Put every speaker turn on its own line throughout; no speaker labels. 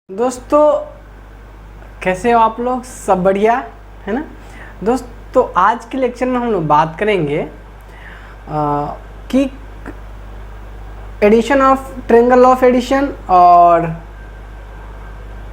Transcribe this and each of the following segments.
दोस्तों कैसे हो आप लोग? सब बढ़िया है ना दोस्तों। आज के लेक्चर में हम लोग बात करेंगे कि addition of triangle law of addition और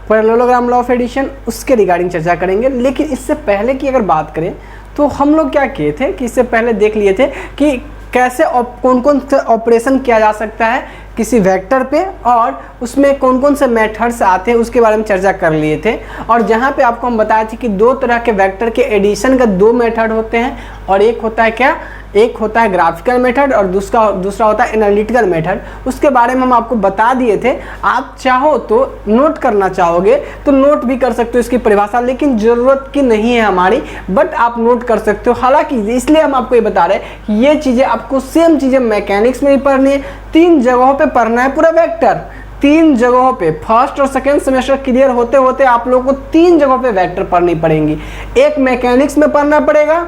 पैरेललोग्राम लॉ ऑफ एडिशन उसके रिगार्डिंग चर्चा करेंगे। लेकिन इससे पहले की अगर बात करें तो हम लोग क्या किए थे कि इससे पहले देख लिए थे कि कैसे कौन कौन से ऑपरेशन किया जा सकता है किसी वेक्टर पे और उसमें कौन कौन से मेथड्स आते हैं उसके बारे में चर्चा कर लिए थे। और जहाँ पे आपको हम बताए थे कि दो तरह के वेक्टर के एडिशन का दो मेथड होते हैं और एक होता है क्या, एक होता है ग्राफिकल मेथड और दूसरा होता है एनालिटिकल मेथड। उसके बारे में हम आपको बता दिए थे। आप चाहो तो नोट करना चाहोगे तो नोट भी कर सकते हो इसकी परिभाषा, लेकिन ज़रूरत की नहीं है हमारी, बट आप नोट कर सकते हो। हालांकि इसलिए हम आपको ये बता रहे हैं कि ये चीज़ें आपको सेम चीज़ें मैकेनिक्स में भी पढ़नी है। 3 जगहों पे पढ़ना है पूरा वेक्टर, 3 जगहों पे। फर्स्ट और सेकेंड सेमेस्टर क्लियर होते होते आप लोगों को 3 जगहों पे वेक्टर पढ़नी पड़ेंगी। एक मैकेनिक्स में पढ़ना पड़ेगा,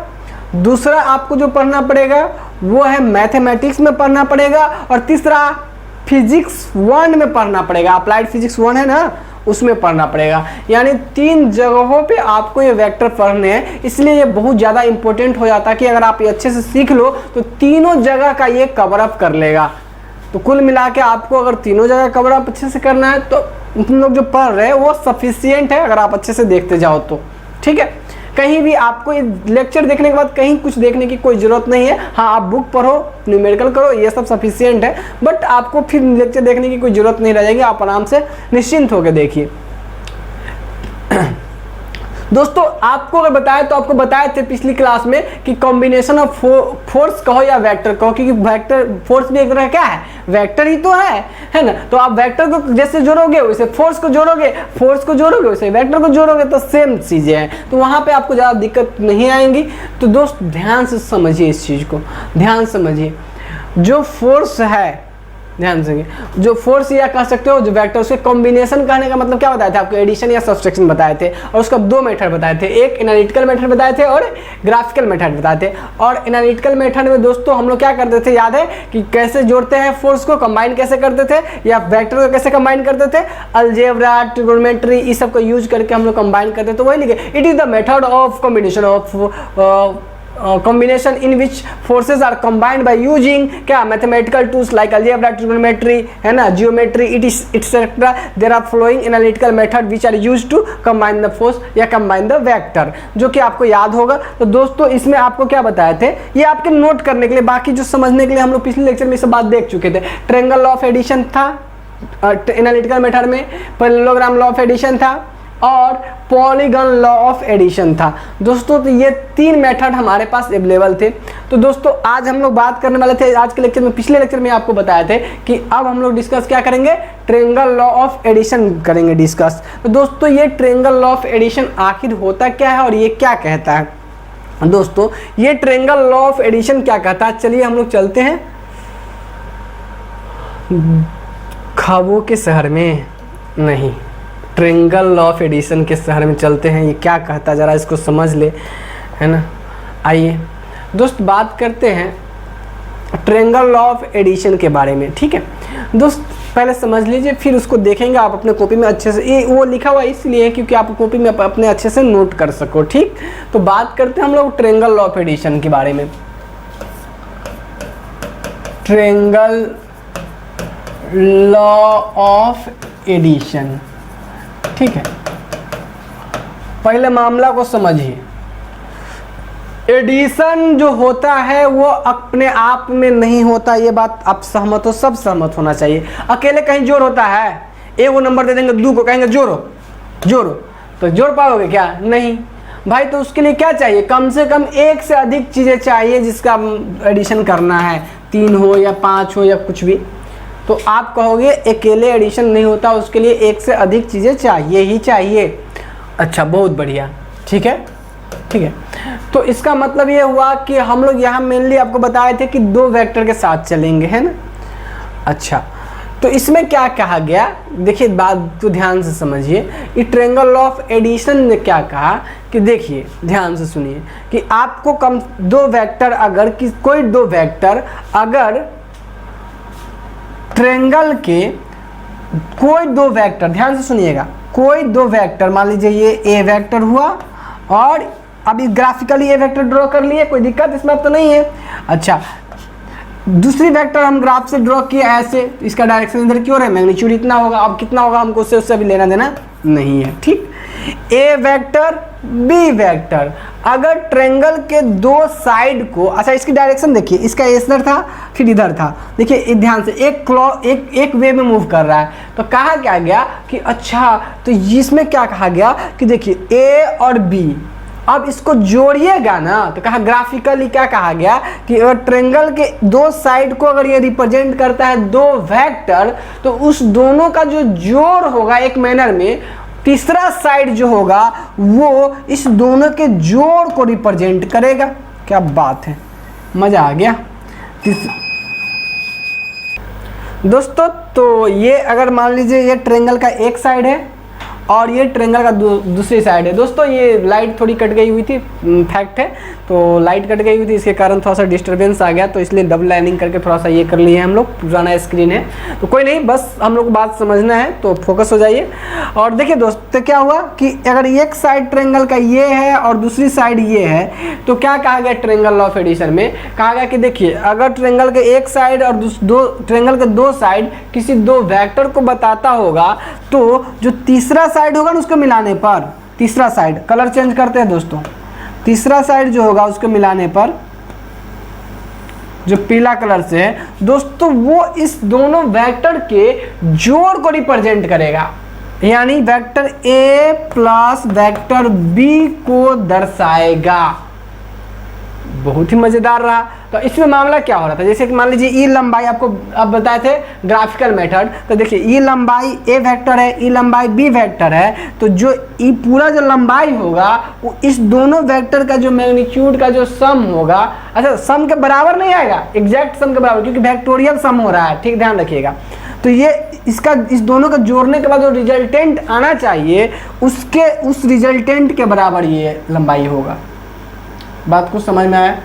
दूसरा आपको जो पढ़ना पड़ेगा वो है मैथमेटिक्स में पढ़ना पड़ेगा, और तीसरा फिजिक्स 1 में पढ़ना पड़ेगा। अप्लाइड फिजिक्स 1 है ना, उसमें पढ़ना पड़ेगा। यानी 3 जगहों पे आपको ये वेक्टर पढ़ने हैं। इसलिए ये बहुत ज़्यादा इंपॉर्टेंट हो जाता है कि अगर आप ये अच्छे से सीख लो तो तीनों जगह का ये कवर अप कर लेगा। तो कुल मिला के आपको अगर तीनों जगह कवर अप अच्छे से करना है तो तुम लोग जो पढ़ रहे हैं वो सफिशियंट है अगर आप अच्छे से देखते जाओ तो। ठीक है, कहीं भी आपको ये लेक्चर देखने के बाद कहीं कुछ देखने की कोई ज़रूरत नहीं है। हाँ, आप बुक पढ़ो, न्यूमेरिकल करो, ये सब सफिशियंट है, बट आपको फिर लेक्चर देखने की कोई ज़रूरत नहीं रह जाएगी। आप आराम से निश्चिंत होकर देखिए। दोस्तों आपको अगर बताया तो आपको बताए थे पिछली क्लास में कि कॉम्बिनेशन ऑफ फोर्स कहो या वेक्टर कहो, क्योंकि वेक्टर फोर्स भी एक तरह क्या है, वेक्टर ही तो है ना। तो आप वेक्टर को जैसे जोड़ोगे वैसे फोर्स को जोड़ोगे, फोर्स को जोड़ोगे वैसे वेक्टर को जोड़ोगे, तो सेम चीज़ें हैं। तो वहाँ पे आपको ज़्यादा दिक्कत नहीं आएंगी। तो दोस्त ध्यान से समझिए इस चीज़ को, ध्यान समझिए। जो फोर्स है, ध्यान से, जो फोर्स या कह सकते हो जो वेक्टर, उसके कॉम्बिनेशन कहने का मतलब क्या बताया था आपको, एडिशन या सब्सट्रैक्शन बताए थे। और उसका 2 मेथड बताए थे, एक एनालिटिकल मेथड बताए थे और ग्राफिकल मेथड बताए थे। और एनालिटिकल मेथड में दोस्तों हम लोग क्या करते थे, याद है कि कैसे जोड़ते हैं, फोर्स को कंबाइन कैसे करते थे या वेक्टर को कैसे कंबाइन करते थे, अलजेब्रा, ट्रिगोनोमेट्री, इस सब को यूज करके हम लोग कंबाइन करते थे। तो वही लिखे, it is the method of combination of combination in which forces are combined by using क्या mathematical tools like algebra, trigonometry है ना, geometry, it is etc. There are following analytical method which are used to combine the force या combine the vector, जो कि आपको याद होगा। तो दोस्तों इसमें आपको क्या बताए थे, ये आपके नोट करने के लिए, बाकी जो समझने के लिए हम लोग पिछले लेक्चर में सब बात देख चुके थे। ट्रायंगल लॉ ऑफ एडिशन था एनालिटिकल मेथड में, पैरेललोग्राम लॉ ऑफ एडिशन था और पॉलीगन लॉ ऑफ एडिशन था। दोस्तों तो ये 3 मेथड हमारे पास अवेलेबल थे। तो दोस्तों आज हम लोग बात करने वाले थे आज के लेक्चर में, पिछले लेक्चर में आपको बताए थे कि अब हम लोग डिस्कस क्या करेंगे, ट्रायंगल लॉ ऑफ एडिशन करेंगे डिस्कस। तो दोस्तों ये ट्रायंगल लॉ ऑफ एडिशन आखिर होता क्या है और ये क्या कहता है। दोस्तों ये ट्रायंगल लॉ ऑफ एडिशन क्या कहता है, चलिए हम लोग चलते हैं ख्वाबों के शहर में, नहीं, ट्रायंगल लॉ ऑफ एडिशन के शहर में चलते हैं। ये क्या कहता है जरा इसको समझ ले, है ना। आइए दोस्त बात करते हैं ट्रायंगल लॉ ऑफ एडिशन के बारे में। ठीक है दोस्त, पहले समझ लीजिए फिर उसको देखेंगे आप अपने कॉपी में अच्छे से। ये वो लिखा हुआ इसलिए क्योंकि आप कॉपी में अपने अच्छे से नोट कर सको। ठीक, तो बात करते हैं हम लोग ट्रायंगल लॉ ऑफ एडिशन के बारे में। ट्रायंगल लॉ ऑफ एडिशन, ठीक है, पहले मामला को समझिए। एडिशन जो होता है वो अपने आप में नहीं होता, ये बात आप सहमत हो, सब सहमत होना चाहिए। अकेले कहीं जोड़ होता है, एक वो नंबर दे देंगे, 2 को कहेंगे जोड़ो जोड़ो, तो जोड़ पाओगे क्या, नहीं भाई। तो उसके लिए क्या चाहिए, कम से कम 1 से अधिक चीज़ें चाहिए जिसका एडिशन करना है, 3 हो या 5 हो या कुछ भी। तो आप कहोगे अकेले एडिशन नहीं होता, उसके लिए 1 से अधिक चीज़ें चाहिए ही चाहिए। अच्छा, बहुत बढ़िया, ठीक है ठीक है। तो इसका मतलब ये हुआ कि हम लोग यहाँ मेनली आपको बताए थे कि 2 वेक्टर के साथ चलेंगे, है ना। अच्छा, तो इसमें क्या कहा गया, देखिए बात तो ध्यान से समझिए। ये ट्रायंगल लॉ ऑफ एडिशन ने क्या कहा कि देखिए ध्यान से सुनिए कि आपको कम 2 वेक्टर अगर कोई 2 वेक्टर अगर ट्रायंगल के कोई दो वेक्टर, ध्यान से सुनिएगा, कोई दो वेक्टर, मान लीजिए ये ए वेक्टर हुआ और अभी ग्राफिकली ए वेक्टर ड्रॉ कर लिए, कोई दिक्कत इसमें अब तो नहीं है। अच्छा, दूसरी वेक्टर हम ग्राफ से ड्रॉ किए ऐसे, इसका डायरेक्शन इधर क्यों है, मैग्नीट्यूड इतना होगा, अब कितना होगा हमको उससे अभी लेना देना नहीं है, ठीक। ए वेक्टर बी वेक्टर, अगर ट्रेंगल के दो साइड को, अच्छा इसकी डायरेक्शन देखिए, इसका इधर था फिर इधर था, देखिए ध्यान से एक वे में मूव कर रहा है, तो कहा क्या गया कि अच्छा तो इसमें क्या कहा गया कि देखिए ए और बी, अब इसको जोड़िएगा ना, तो कहा ग्राफिकली क्या कहा गया कि अगर ट्रेंगल के दो साइड को अगर ये रिप्रेजेंट करता है दो वेक्टर, तो उस दोनों का जो जोड़ होगा एक मैनर में, तीसरा साइड जो होगा वो इस दोनों के जोड़ को रिप्रेजेंट करेगा। क्या बात है, मजा आ गया दोस्तों। तो ये अगर मान लीजिए ये ट्रेंगल का एक साइड है और ये ट्रेंगल का दूसरी साइड है। दोस्तों ये लाइट थोड़ी कट गई हुई थी, फैक्ट है, तो लाइट कट गई हुई थी, इसके कारण थोड़ा सा डिस्टरबेंस आ गया, तो इसलिए डबल लाइनिंग करके थोड़ा सा ये कर लिए हैं हम लोग, पुराना स्क्रीन है तो कोई नहीं, बस हम लोग को बात समझना है, तो फोकस हो जाइए। और देखिए दोस्तों क्या हुआ कि अगर एक साइड ट्रेंगल का ये है और दूसरी साइड ये है, तो क्या कहा गया ट्रेंगल लॉ ऑफ एडिशन में, कहा गया कि देखिए अगर ट्रेंगल के एक साइड और ट्रेंगल के दो साइड किसी दो वेक्टर को बताता होगा, तो जो तीसरा साइड होगा ना उसको मिलाने पर, तीसरा साइड, कलर चेंज करते हैं दोस्तों, तीसरा साइड जो होगा उसको मिलाने पर जो पीला कलर से है दोस्तों, वो इस दोनों वेक्टर के जोड़ को रिप्रेजेंट करेगा, यानी vector A plus vector B को दर्शाएगा। बहुत ही मजेदार रहा। तो इसमें मामला क्या हो रहा था, जैसे कि मान लीजिए ई लंबाई आपको अब बताए थे ग्राफिकल मेथड, तो देखिए ई लंबाई ए वेक्टर है, ई लंबाई बी वेक्टर है, तो जो ई पूरा जो लंबाई होगा वो इस दोनों वेक्टर का जो मैग्नीट्यूड का जो सम होगा, अच्छा सम के बराबर नहीं आएगा, एग्जैक्ट सम के बराबर, क्योंकि वेक्टोरियल सम हो रहा है, ठीक ध्यान रखिएगा। तो ये इसका इस दोनों का जोड़ने के बाद जो रिजल्टेंट आना चाहिए उसके उस रिजल्टेंट के बराबर ये लंबाई होगा। बात कुछ समझ में आया?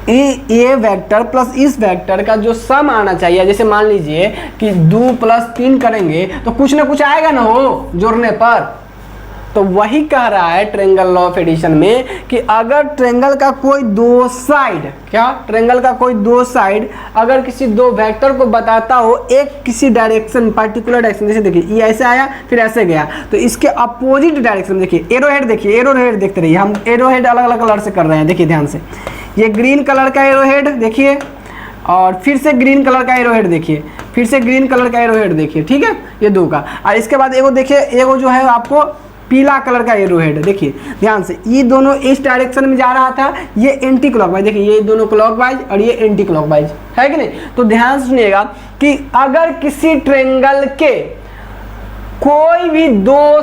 ए वेक्टर प्लस इस वेक्टर का जो सम आना चाहिए, जैसे मान लीजिए कि 2 + 3 करेंगे तो कुछ ना कुछ आएगा ना हो जोड़ने पर, तो वही कह रहा है ट्रेंगल लॉ ऑफ एडिशन में कि अगर ट्रेंगल का कोई दो साइड, क्या ट्रेंगल का कोई दो साइड अगर किसी दो वेक्टर को बताता हो एक किसी डायरेक्शन, पर्टिकुलर डायरेक्शन, जैसे देखिए ये ऐसे आया फिर ऐसे गया, तो इसके अपोजिट डायरेक्शन देखिए, एरो हेड देखिए, एरो हेड देखते रहिए, हम एरो हेड अलग अलग कलर से कर रहे हैं, देखिए ध्यान से, ये ग्रीन कलर का एरो हेड देखिए, और फिर से ग्रीन कलर का एरो हेड देखिए, फिर से ग्रीन कलर का एरो हेड देखिए, ठीक है, ये दो का। और इसके बाद एगो देखिए, एगो जो है आपको पीला कलर का एरो हेड, देखिए ध्यान से, ये दोनों इस डायरेक्शन में जा रहा था, ये एंटी क्लॉकवाइज, देखिए ये दोनों क्लॉकवाइज और ये एंटी क्लॉकवाइज है कि नहीं। तो ध्यान से सुनिएगा कि अगर किसी ट्रेंगल के कोई भी दो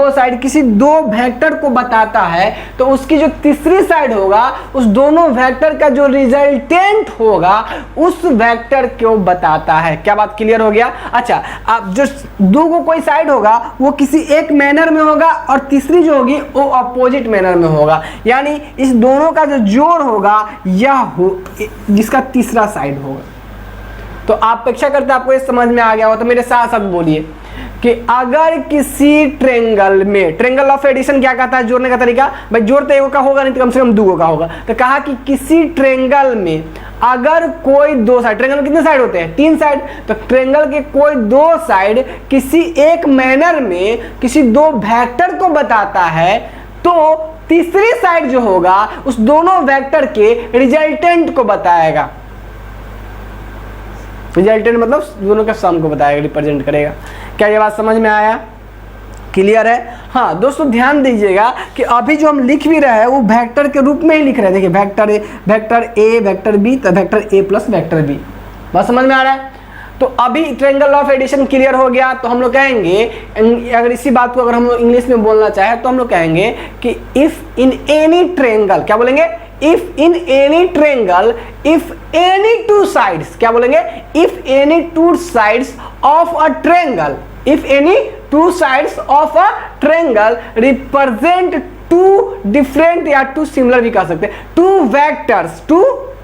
साइड किसी दो वेक्टर को बताता है, तो उसकी जो तीसरी साइड होगा उस दोनों वेक्टर का जो रिजल्टेंट होगा उस वेक्टर को बताता है। क्या बात क्लियर हो गया? अच्छा, अब जो दो को कोई साइड होगा वो किसी एक मैनर में होगा और तीसरी जो होगी वो अपोजिट मैनर में होगा, यानी इस दोनों का जो जोड़ होगा जिसका तीसरा साइड होगा। तो आप अपेक्षा करते हैं आपको ये समझ में आ गया हो, तो मेरे साथ साथ बोलिए कि अगर किसी ट्रेंगल में, ट्रेंगल ऑफ एडिशन क्या कहता है जोड़ने का तरीका, भाई जोड़ते एगो का होगा नहीं तो कम से कम दो का होगा, तो कहा कि किसी ट्रेंगल में अगर कोई दो साइड, ट्रेंगल में कितने साइड होते हैं? 3 साइड, तो ट्रेंगल के कोई दो साइड किसी एक मैनर में किसी दो वेक्टर को बताता है, तो तीसरी साइड जो होगा उस दोनों वेक्टर के रिजल्टेंट को बताएगा। रिजल्टेंट मतलब दोनों के सम को बताएगा, रिप्रेजेंट करेगा। क्या ये बात समझ में आया? क्लियर है? हाँ दोस्तों ध्यान दीजिएगा कि अभी जो हम लिख भी रहे हैं वो वेक्टर के रूप में ही लिख रहे हैं। देखिए वेक्टर ए वेक्टर बी, तो vector A plus vector B. बात समझ में आ रहा है? तो अभी ट्रेंगल ऑफ एडिशन क्लियर हो गया, तो हम लोग कहेंगे, अगर इसी बात को अगर हम लोग इंग्लिश में बोलना चाहे तो हम लोग कहेंगे कि इफ इन एनी ट्रेंगल, क्या बोलेंगे? If in any triangle, if any two sides, क्या बोलेंगे? If any two sides of a triangle, if any two sides of a triangle represent two different या टू सिमिलर भी कह सकते हैं, two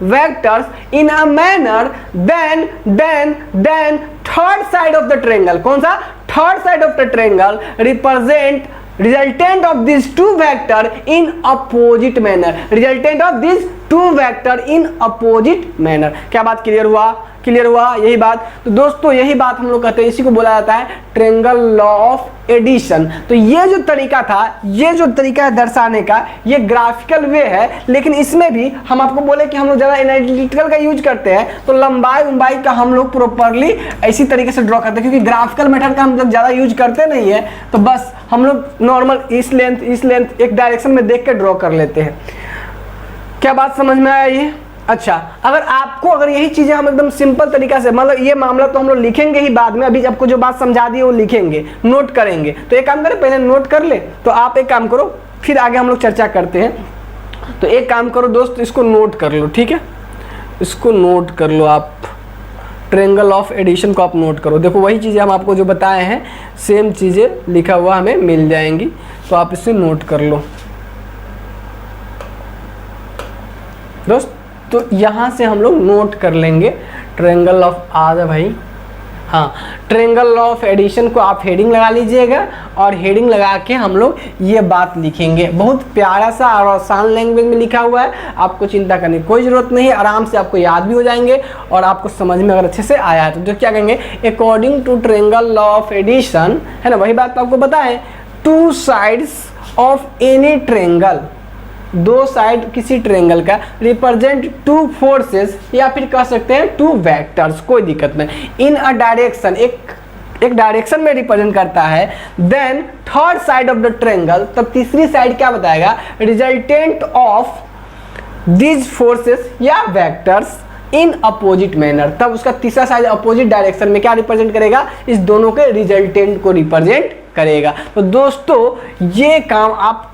vectors in a manner then third side of the triangle, कौन सा, third side of the triangle represent resultant of this two vector in opposite manner, resultant of this two vector in opposite manner. क्या बात clear हुआ, clear हुआ यही बात। तो दोस्तों यही बात हम लोग कहते हैं, इसी को बोला जाता है ट्रायंगल लॉ ऑफ एडिशन। तो ये जो तरीका था, ये जो तरीका है दर्शाने का, ये ग्राफिकल वे है, लेकिन इसमें भी हम आपको बोले कि हम लोग ज़्यादा एनालिटिकल का यूज करते हैं, तो लंबाई का हम लोग प्रॉपरली इसी तरीके से ड्रॉ करते हैं, क्योंकि ग्राफिकल मेथड का हम लोग ज़्यादा यूज करते नहीं है, तो बस हम लोग नॉर्मल इस लेंथ एक डायरेक्शन में देख के ड्रॉ कर लेते हैं। क्या बात समझ में आया ये? अच्छा, अगर यही चीजें हम एकदम सिंपल तरीका से, मतलब ये मामला तो हम लोग लिखेंगे ही बाद में, अभी आपको जो बात समझा दी है वो लिखेंगे, नोट करेंगे। तो एक काम करें, पहले नोट कर ले, तो आप एक काम करो, फिर आगे हम लोग चर्चा करते हैं। तो एक काम करो दोस्त, इसको नोट कर लो, ठीक है, इसको नोट कर लो आप, ट्रायंगल ऑफ एडिशन को आप नोट करो। देखो वही चीज़ें हम आपको जो बताए हैं, सेम चीज़ें लिखा हुआ हमें मिल जाएंगी, तो आप इसे नोट कर लो दोस्त। तो यहाँ से हम लोग नोट कर लेंगे ट्रायंगल ऑफ, आ जा भाई, हाँ, ट्रायंगल ऑफ एडिशन को आप हेडिंग लगा लीजिएगा, और हेडिंग लगा के हम लोग ये बात लिखेंगे। बहुत प्यारा सा और आसान लैंग्वेज में लिखा हुआ है, आपको चिंता करने की कोई ज़रूरत नहीं है, आराम से आपको याद भी हो जाएंगे, और आपको समझ में अगर अच्छे से आया है तो जो क्या कहेंगे, according to triangle law of addition, है ना, वही बात आपको बताएं, two sides of any triangle, दो साइड किसी ट्रायंगल का रिप्रेजेंट टू फोर्सेस, या फिर कह सकते हैं टू वेक्टर्स, कोई दिक्कत नहीं, इन अ डायरेक्शन, एक डायरेक्शन में रिप्रेजेंट करता है, then third side of the triangle, तब तीसरी साइड क्या बताएगा, रिजल्टेंट ऑफ दीज फोर्सेस या वेक्टर्स इन अपोजिट मैनर, तब उसका तीसरा साइड अपोजिट डायरेक्शन में क्या रिप्रेजेंट करेगा, इस दोनों के रिजल्टेंट को रिप्रेजेंट करेगा। तो दोस्तों ये काम आप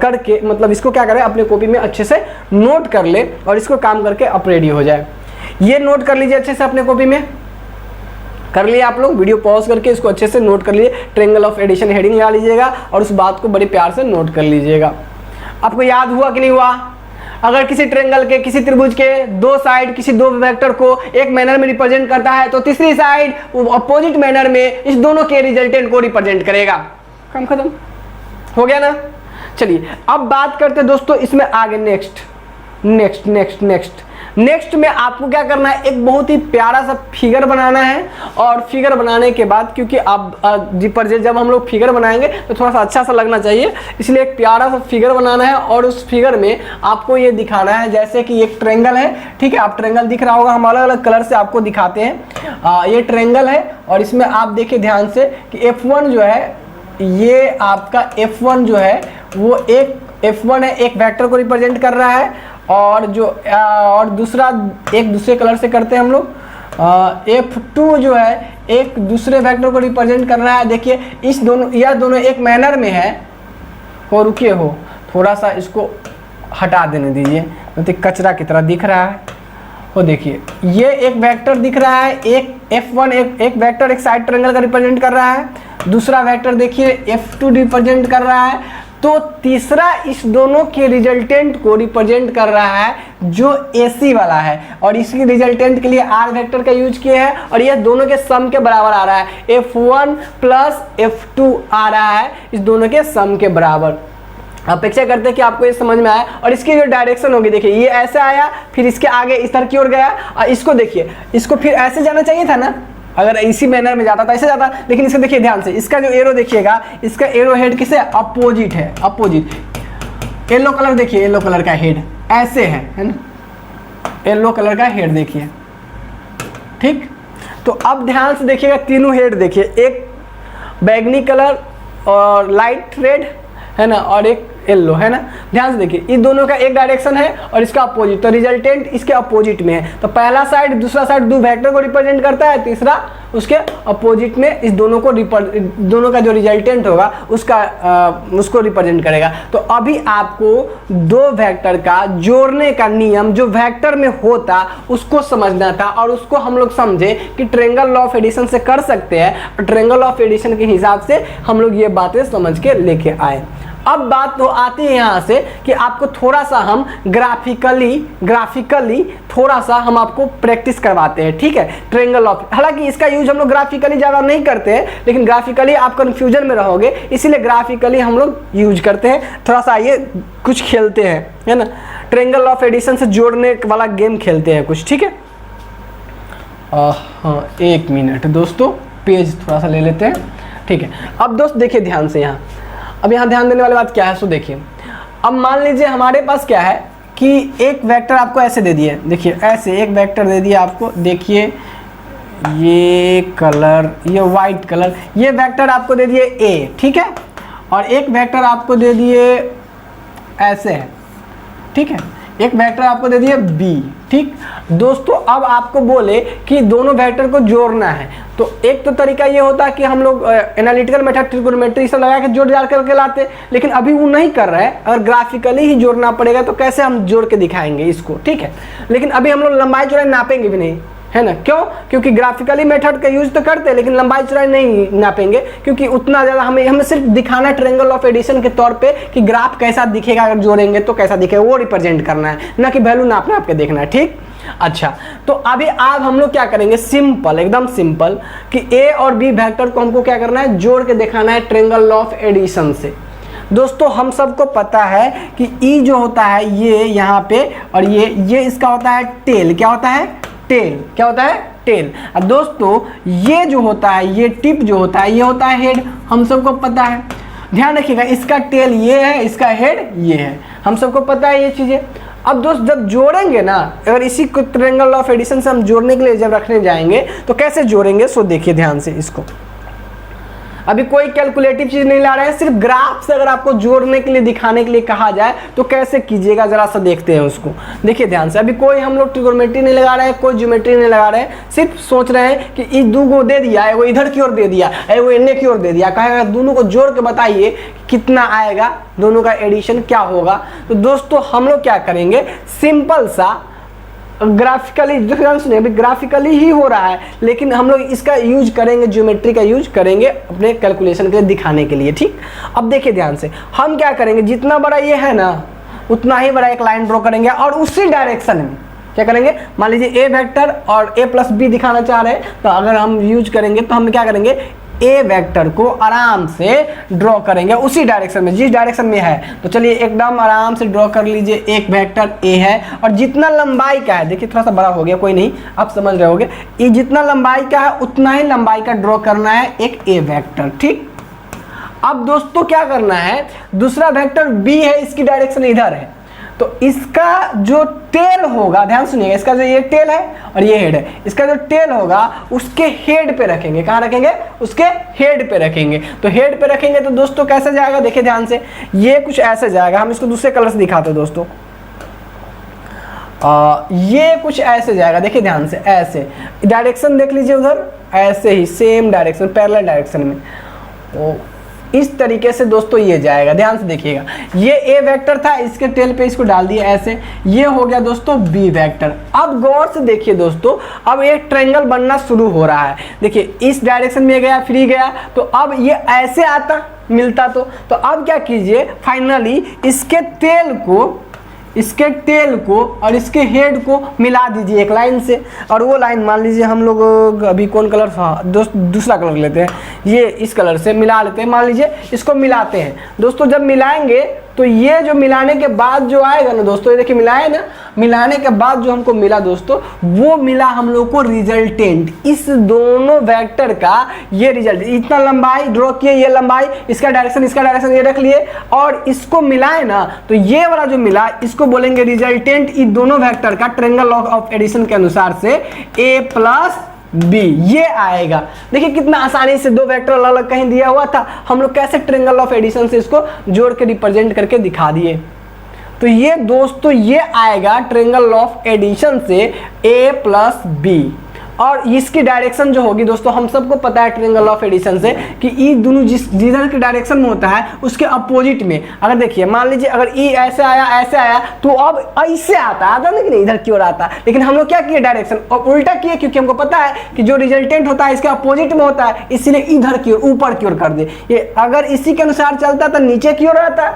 करके, मतलब इसको क्या करें, अपने कॉपी में अच्छे से नोट कर ले, और इसको काम करके अब रेडी हो जाए। ये नोट कर लीजिए अच्छे से, अपने कॉपी में कर लिए आप लोग, वीडियो पॉज करके इसको अच्छे से नोट कर लीजिए, ट्रायंगल ऑफ एडिशन हेडिंग लगा लीजिएगा, और उस बात को बड़े प्यार से नोट कर लीजिएगा। आपको याद हुआ कि नहीं हुआ? अगर किसी ट्रायंगल के, किसी त्रिभुज के दो साइड किसी दो वेक्टर को एक मैनर में रिप्रेजेंट करता है, तो तीसरी साइड अपोजिट मैनर में इस दोनों के रिजल्टेंट को रिप्रेजेंट करेगा। काम खत्म हो गया ना। चलिए अब बात करते हैं दोस्तों इसमें आगे, नेक्स्ट में आपको क्या करना है, एक बहुत ही प्यारा सा फिगर बनाना है, और फिगर बनाने के बाद, क्योंकि आप जब हम लोग फिगर बनाएंगे तो थोड़ा सा अच्छा सा लगना चाहिए, इसलिए एक प्यारा सा फिगर बनाना है, और उस फिगर में आपको ये दिखाना है, जैसे कि एक ट्रायंगल है, ठीक है, आप ट्रायंगल दिख रहा होगा, हम अलग अलग कलर से आपको दिखाते हैं। ये ट्रायंगल है, और इसमें आप देखिए ध्यान से कि F1 जो है, ये आपका F1 जो है वो एक F1 है, एक वेक्टर को रिप्रेजेंट कर रहा है, और जो और दूसरा एक दूसरे कलर से करते हैं हम लोग, F2 जो है एक दूसरे वेक्टर को रिप्रेजेंट कर रहा है। देखिए इस दोनों, यह दोनों एक मैनर में है, हो रुकिए हो, थोड़ा सा इसको हटा देने दीजिए, मतलब कचरा की तरह दिख रहा है। वो देखिए ये एक वेक्टर दिख रहा है, एक F1 एक वेक्टर एक साइड ट्रायंगल का रिप्रेजेंट कर रहा है, दूसरा वेक्टर देखिए F2 रिप्रेजेंट कर रहा है, तो तीसरा इस दोनों के रिजल्टेंट को रिप्रेजेंट कर रहा है जो AC वाला है, और इसकी रिजल्टेंट के लिए R वेक्टर का यूज किया है, और यह दोनों के सम के बराबर आ रहा है, F1 प्लस F2 आ रहा है, इस दोनों के सम के बराबर। अपेक्षा करते हैं कि आपको ये समझ में आया, और इसकी जो डायरेक्शन होगी, देखिए ये ऐसे आया, फिर इसके आगे इस तरह की ओर गया, और इसको देखिए, इसको फिर ऐसे जाना चाहिए था ना, अगर इसी मैनर में जाता था ऐसे जाता, लेकिन इसका देखिए ध्यान से, इसका जो एरो देखिएगा, इसका एरो हेड किसे अपोजिट है, अपोजिट। येलो कलर देखिए, येलो कलर का हेड ऐसे है ना, येलो कलर का हेड देखिए, ठीक। तो अब ध्यान से देखिएगा, तीनों हेड देखिए, एक बैगनी कलर और लाइट रेड है ना, और एक येलो है ना, ध्यान से देखिए, इन दोनों का एक डायरेक्शन है और इसका अपोजिट, तो रिजल्टेंट इसके अपोजिट में है। तो पहला साइड दूसरा साइड दो वेक्टर को रिप्रेजेंट करता है, तीसरा उसके अपोजिट में इस दोनों को दोनों का जो रिजल्टेंट होगा उसको रिप्रेजेंट करेगा। तो अभी आपको दो वेक्टर का जोड़ने का नियम जो वेक्टर में होता उसको समझना था, और उसको हम लोग समझे कि ट्रायंगल लॉ ऑफ एडिशन से कर सकते हैं, और ट्रायंगल लॉ ऑफ एडिशन के हिसाब से हम लोग ये बातें समझ के लेके आए। अब बात तो आती है यहाँ से कि आपको थोड़ा सा हम ग्राफिकली थोड़ा सा हम आपको प्रैक्टिस करवाते हैं, ठीक है। ट्रायंगल ऑफ, हालांकि इसका यूज हम लोग ग्राफिकली ज़्यादा नहीं करते हैं, लेकिन ग्राफिकली आप कंफ्यूजन में रहोगे, इसीलिए ग्राफिकली हम लोग यूज करते हैं। थोड़ा सा आइए कुछ खेलते हैं, है ना, ट्रायंगल ऑफ एडिशन से जोड़ने वाला गेम खेलते हैं कुछ, ठीक है। हाँ, 1 मिनट दोस्तों, पेज थोड़ा सा ले लेते हैं, ठीक है। अब दोस्त देखिए ध्यान से यहाँ, अब यहाँ ध्यान देने वाली बात क्या है, सो देखिए। अब मान लीजिए हमारे पास क्या है कि एक वेक्टर आपको ऐसे दे दिए, देखिए ऐसे एक वेक्टर दे दिया आपको, देखिए ये कलर, ये वाइट कलर, ये वेक्टर आपको दे दिए ए, ठीक है, और एक वेक्टर आपको दे दिए ऐसे है, ठीक है, एक वेक्टर आपको दे दिए बी, ठीक दोस्तों। अब आपको बोले कि दोनों वेक्टर को जोड़ना है, तो एक तो तरीका ये होता है कि हम लोग एनालिटिकल मेथड, ट्रिगोनोमेट्री सब लगा के जोड़ जाड़ करके लाते, लेकिन अभी वो नहीं कर रहा है, अगर ग्राफिकली ही जोड़ना पड़ेगा तो कैसे हम जोड़ के दिखाएंगे इसको, ठीक है। लेकिन अभी हम लोग लंबाई चौड़ाई नापेंगे भी नहीं, है ना, क्यों? क्योंकि ग्राफिकली मेथड का यूज तो करते हैं, लेकिन लंबाई चौड़ाई नहीं नापेंगे, क्योंकि उतना ज़्यादा हमें सिर्फ दिखाना है ट्रायंगल ऑफ एडिशन के तौर पे कि ग्राफ कैसा दिखेगा, अगर जोड़ेंगे तो कैसा दिखेगा वो रिप्रेजेंट करना है, ना कि वैल्यू नापना आपके देखना है, ठीक। अच्छा, तो अभी आप हम लोग क्या करेंगे, सिंपल, एकदम सिंपल, कि ए और बी वेक्टर को हमको क्या करना है, जोड़ के दिखाना है ट्रायंगल ऑफ एडिशन से। दोस्तों हम सबको पता है कि ई जो होता है ये यहाँ पे, और ये इसका होता है टेल, क्या होता है, टेल, क्या होता है, टेल। और दोस्तों ये जो होता है, ये टिप जो होता है, ये होता है हेड, हम सबको पता है। ध्यान रखिएगा, इसका टेल ये है, इसका हेड ये है, हम सबको पता है ये चीज़ें। अब दोस्त जब जोड़ेंगे ना, अगर इसी को ट्रायंगल ऑफ एडिशन से हम जोड़ने के लिए जब रखने जाएंगे तो कैसे जोड़ेंगे, सो देखिए ध्यान से इसको। अभी कोई कैलकुलेटिव चीज़ नहीं ला रहे हैं, सिर्फ ग्राफ से अगर आपको जोड़ने के लिए, दिखाने के लिए कहा जाए तो कैसे कीजिएगा, जरा सा देखते हैं उसको। देखिए ध्यान से, अभी कोई हम लोग ट्रिगोनोमेट्री नहीं लगा रहे हैं, कोई ज्योमेट्री नहीं लगा रहे हैं, सिर्फ सोच रहे हैं कि इस दो को दे दिया है, वो इधर की ओर दे दिया है, वो इन्ने की ओर दे दिया, कहेगा दोनों को जोड़ के बताइए कितना आएगा, दोनों का एडिशन क्या होगा। तो दोस्तों हम लोग क्या करेंगे, सिंपल सा ग्राफिकली, अभी ग्राफिकली ही हो रहा है, लेकिन हम लोग इसका यूज करेंगे, ज्योमेट्री का यूज करेंगे अपने कैलकुलेशन के लिए, दिखाने के लिए, ठीक। अब देखिए ध्यान से, हम क्या करेंगे, जितना बड़ा ये है ना उतना ही बड़ा एक लाइन ड्रॉ करेंगे, और उसी डायरेक्शन में क्या करेंगे, मान लीजिए ए वेक्टर और ए प्लस बी दिखाना चाह रहे हैं, तो अगर हम यूज करेंगे तो हम क्या करेंगे, ए वेक्टर को आराम से ड्रॉ करेंगे उसी डायरेक्शन में, जिस डायरेक्शन में है। तो चलिए एकदम आराम से ड्रॉ कर लीजिए, एक वेक्टर ए है, और जितना लंबाई का है, देखिए थोड़ा सा बड़ा हो गया, कोई नहीं, आप समझ रहे होगे, ये जितना लंबाई का है उतना ही लंबाई का ड्रॉ करना है एक ए वेक्टर, ठीक। अब दोस्तों क्या करना है, दूसरा वेक्टर बी है, इसकी डायरेक्शन इधर है, तो इसका जो टेल होगा, ध्यान सुनिएगा, इसका जो ये टेल है और ये हेड है, इसका जो टेल होगा उसके हेड पे रखेंगे, कहाँ रखेंगे, उसके हेड पे रखेंगे। तो हेड पे रखेंगे तो दोस्तों कैसे जाएगा, देखिए ध्यान से, ये कुछ ऐसे जाएगा, हम इसको दूसरे कलर से दिखाते हैं दोस्तों, ये कुछ ऐसे जाएगा, देखिए ध्यान से, ऐसे डायरेक्शन देख लीजिए उधर, ऐसे ही सेम डायरेक्शन, पैरेलल डायरेक्शन में, इस तरीके से दोस्तों ये जाएगा। ध्यान से देखिएगा, ये ए वेक्टर था, इसके टेल पे इसको डाल दिया ऐसे, ये हो गया दोस्तों बी वेक्टर। अब गौर से देखिए दोस्तों, अब एक ट्रायंगल बनना शुरू हो रहा है, देखिए इस डायरेक्शन में गया, फ्री गया, तो अब ये ऐसे आता मिलता, तो अब क्या कीजिए, फाइनली इसके टेल को और इसके हेड को मिला दीजिए एक लाइन से, और वो लाइन मान लीजिए हम लोग अभी कौन कलर, हाँ दूसरा कलर लेते हैं, ये इस कलर से मिला लेते हैं, मान लीजिए इसको मिलाते हैं दोस्तों। जब मिलाएंगे तो ये जो मिलाने के बाद जो आएगा ना दोस्तों, ये देखिए मिलाए ना, मिलाने के बाद जो हमको मिला दोस्तों, वो मिला हम लोग को रिजल्टेंट, इस दोनों वेक्टर का ये रिजल्ट, इतना लंबाई ड्रॉ किए, ये लंबाई, इसका डायरेक्शन ये रख लिए, और इसको मिलाए ना, तो ये वाला जो मिला इसको बोलेंगे रिजल्टेंट, इन दोनों वेक्टर का ट्रायंगल ऑफ एडिशन के अनुसार से ए प्लस बी ये आएगा। देखिए कितना आसानी से, दो वेक्टर अलग अलग कहीं दिया हुआ था, हम लोग कैसे ट्रायंगल ऑफ एडिशन से इसको जोड़ के रिप्रेजेंट करके दिखा दिए। तो ये दोस्तों ये आएगा ट्रायंगल ऑफ एडिशन से a प्लस बी। और इसकी डायरेक्शन जो होगी दोस्तों, हम सबको पता है ट्रायंगल ऑफ एडिशन से कि ई दोनों जिधर के डायरेक्शन में होता है उसके अपोजिट में, अगर देखिए मान लीजिए अगर ई ऐसे आया तो अब ऐसे आता ना कि नहीं, इधर की ओर आता, लेकिन हम लोग क्या किए डायरेक्शन और उल्टा किए, क्योंकि हमको पता है कि जो रिजल्टेंट होता है इसके अपोजिट में होता है, इसलिए इधर की ओर ऊपर की ओर कर दे। ये अगर इसी के अनुसार चलता तो नीचे की ओर आता,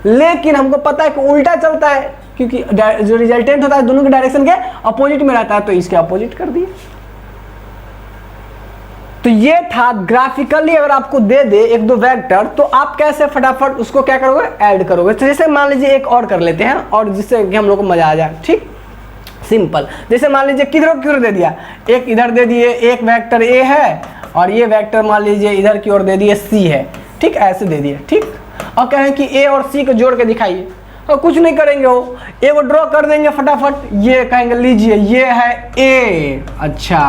लेकिन हमको पता है कि उल्टा चलता है, क्योंकि जो रिजल्टेंट होता है दोनों के डायरेक्शन के अपोजिट में रहता है, तो इसके अपोजिट कर दिए। तो ये था ग्राफिकली, अगर आपको दे दे एक दो वेक्टर तो आप कैसे फटाफट उसको क्या करोगे, ऐड करोगे। तो जैसे मान लीजिए एक और कर लेते हैं, और जिससे कि हम लोग को मजा आ जाए, ठीक सिंपल। जैसे मान लीजिए किधर दे दिया, एक इधर दे दिए, एक वेक्टर ए है और ये वेक्टर मान लीजिए इधर की ओर दे दिए सी है, ठीक ऐसे दे दिए, ठीक। और कहें कि ए और सी को जोड़ के दिखाइए, और कुछ नहीं करेंगे, वो ए को ड्रॉ कर देंगे फटाफट, ये कहेंगे लीजिए ये है ए, अच्छा।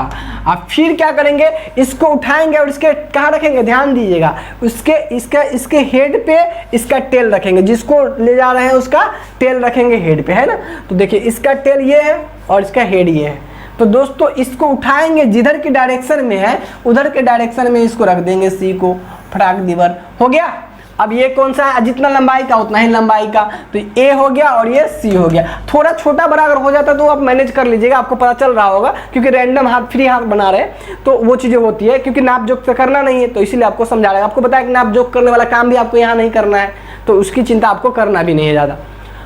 अब फिर क्या करेंगे, इसको उठाएंगे और इसके कहाँ रखेंगे, ध्यान दीजिएगा, इसके हेड पे इसका टेल रखेंगे, जिसको ले जा रहे हैं उसका टेल रखेंगे हेड पे, है ना। तो देखिए इसका टेल ये है और इसका हेड ये है, तो दोस्तों इसको उठाएंगे जिधर की डायरेक्शन में है उधर के डायरेक्शन में इसको रख देंगे, सी को फटाक दीवार हो गया। अब ये कौन सा है, जितना लंबाई का उतना ही लंबाई का, तो ए हो गया और ये सी हो गया। थोड़ा छोटा बड़ा अगर हो जाता तो आप मैनेज कर लीजिएगा, आपको पता चल रहा होगा, क्योंकि रैंडम हाथ फ्री हाथ बना रहे हैं तो वो चीज़ें होती है, क्योंकि नाप जोक से करना नहीं है, तो इसीलिए आपको समझा रहा है। आपको पता है कि नाप जोक करने वाला काम भी आपको यहाँ नहीं करना है, तो उसकी चिंता आपको करना भी नहीं है ज़्यादा।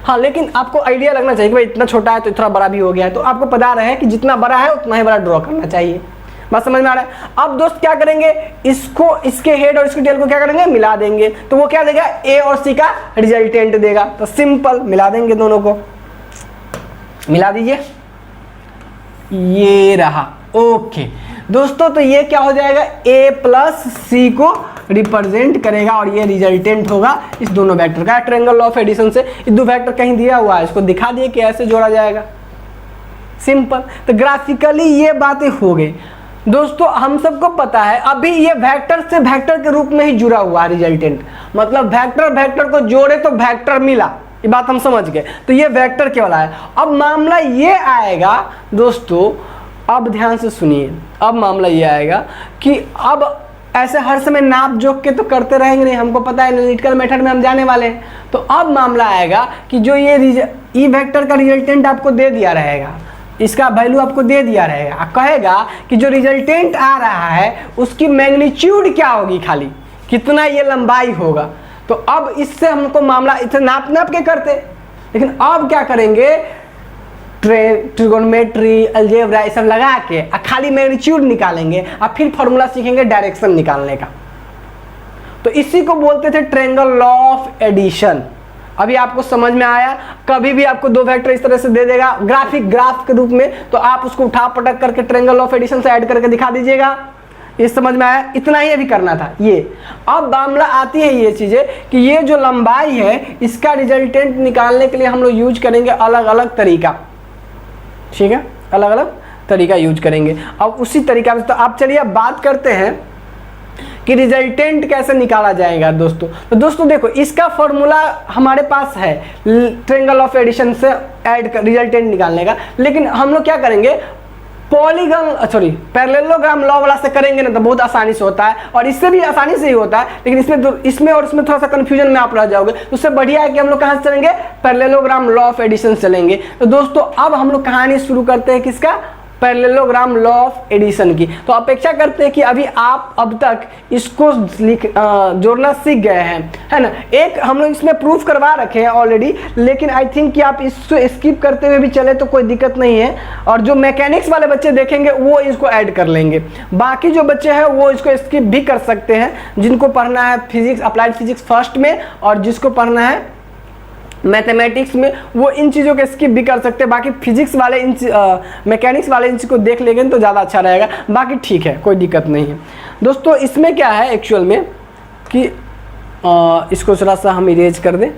हाँ, लेकिन आपको आइडिया लगना चाहिए कि भाई इतना छोटा है तो इतना बड़ा भी हो गया है, तो आपको पता रहे कि जितना बड़ा है उतना ही बड़ा ड्रॉ करना चाहिए। बात समझ में आ रहा है। अब दोस्त क्या करेंगे, इसको इसके हेड और इसके टेल को क्या करेंगे, मिला देंगे, तो वो क्या देगा, ए और सी का रिजल्टेंट देगा। तो सिंपल मिला देंगे, दोनों को मिला दीजिए, ये रहा। ओके दोस्तों, तो ये क्या हो जाएगा, ए प्लस सी को रिप्रेजेंट करेगा और ये रिजल्टेंट होगा इस दोनों वेक्टर का। ट्रायंगल ऑफ एडिशन से ये दो वेक्टर कहीं दिया हुआ है, इसको दिखा दिए कि ऐसे जोड़ा जाएगा, सिंपल। तो ग्राफिकली ये बातें हो गई दोस्तों। हम सबको पता है अभी ये वेक्टर से वेक्टर के रूप में ही जुड़ा हुआ है रिजल्टेंट, मतलब वेक्टर को जोड़े तो वेक्टर मिला, ये बात हम समझ गए। तो ये वेक्टर के वाला है। अब मामला ये आएगा दोस्तों, अब ध्यान से सुनिए, अब मामला ये आएगा कि अब ऐसे हर समय नाप जोक के तो करते रहेंगे नहीं, हमको पता है एनालिटिकल मेथड में हम जाने वाले हैं। तो अब मामला आएगा कि जो ये ई वेक्टर का रिजल्टेंट आपको दे दिया रहेगा, इसका वैल्यू आपको दे दिया रहेगा, कहेगा कि जो रिजल्टेंट आ रहा है उसकी मैग्नीट्यूड क्या होगी, खाली कितना ये लंबाई होगा। तो अब इससे हमको मामला इसे नाप के करते, लेकिन अब क्या करेंगे, ट्रिगोनोमेट्री अलजेब्रा ये सब लगा के खाली मैग्नीट्यूड निकालेंगे और फिर फॉर्मूला सीखेंगे डायरेक्शन निकालने का। तो इसी को बोलते थे ट्रायंगल लॉ ऑफ एडिशन। अभी आपको समझ में आया। कभी भी आपको दो वेक्टर इस तरह से दे देगा ग्राफ के रूप में, तो आप उसको उठा पटक करके ट्रायंगल ऑफ एडिशन से ऐड करके दिखा दीजिएगा। ये समझ में आया, इतना ही अभी करना था ये। अब मामला आती है ये चीजें कि ये जो लंबाई है इसका रिजल्टेंट निकालने के लिए हम लोग यूज करेंगे अलग अलग तरीका, ठीक है, अलग अलग तरीका यूज करेंगे। अब उसी तरीका से तो आप चलिए अब बात करते हैं कि रिजल्टेंट कैसे निकाला जाएगा दोस्तों। तो दोस्तों देखो, इसका फॉर्मूला हमारे पास है ट्रायंगल ऑफ एडिशन से ऐड कर रिजल्टेंट निकालने का, लेकिन हम लोग क्या करेंगे, पैरेललोग्राम लॉ वाला से करेंगे ना तो बहुत आसानी से होता है, और इससे भी आसानी से ही होता है, लेकिन इसमें और इसमें थोड़ा सा कंफ्यूजन में आप रह जाओगे। उससे बढ़िया है कि हम लोग कहाँ से चलेंगे, पैरेललोग्राम लॉ ऑफ एडिशन चलेंगे। तो दोस्तों अब हम लोग कहानी शुरू करते हैं किसका, पैरेललोग्राम लॉ ऑफ एडिशन की। तो अपेक्षा करते हैं कि अभी आप अब तक इसको जोड़ना सीख गए हैं, है ना। एक हम लोग इसमें प्रूफ करवा रखे हैं ऑलरेडी, लेकिन आई थिंक कि आप इसको स्किप करते हुए भी चले तो कोई दिक्कत नहीं है, और जो मैकेनिक्स वाले बच्चे देखेंगे वो इसको ऐड कर लेंगे। बाकी जो बच्चे हैं वो इसको स्किप भी कर सकते हैं, जिनको पढ़ना है फिजिक्स, अप्लाइड फिजिक्स फर्स्ट में, और जिसको पढ़ना है मैथमेटिक्स में, वो इन चीज़ों के स्किप भी कर सकते हैं। बाकी फिजिक्स वाले मैकेनिक्स वाले इन चीज़ को देख लेंगे तो ज़्यादा अच्छा रहेगा। बाकी ठीक है, कोई दिक्कत नहीं है दोस्तों। इसमें क्या है एक्चुअल में कि इसको थोड़ा सा हम इरेज कर दें,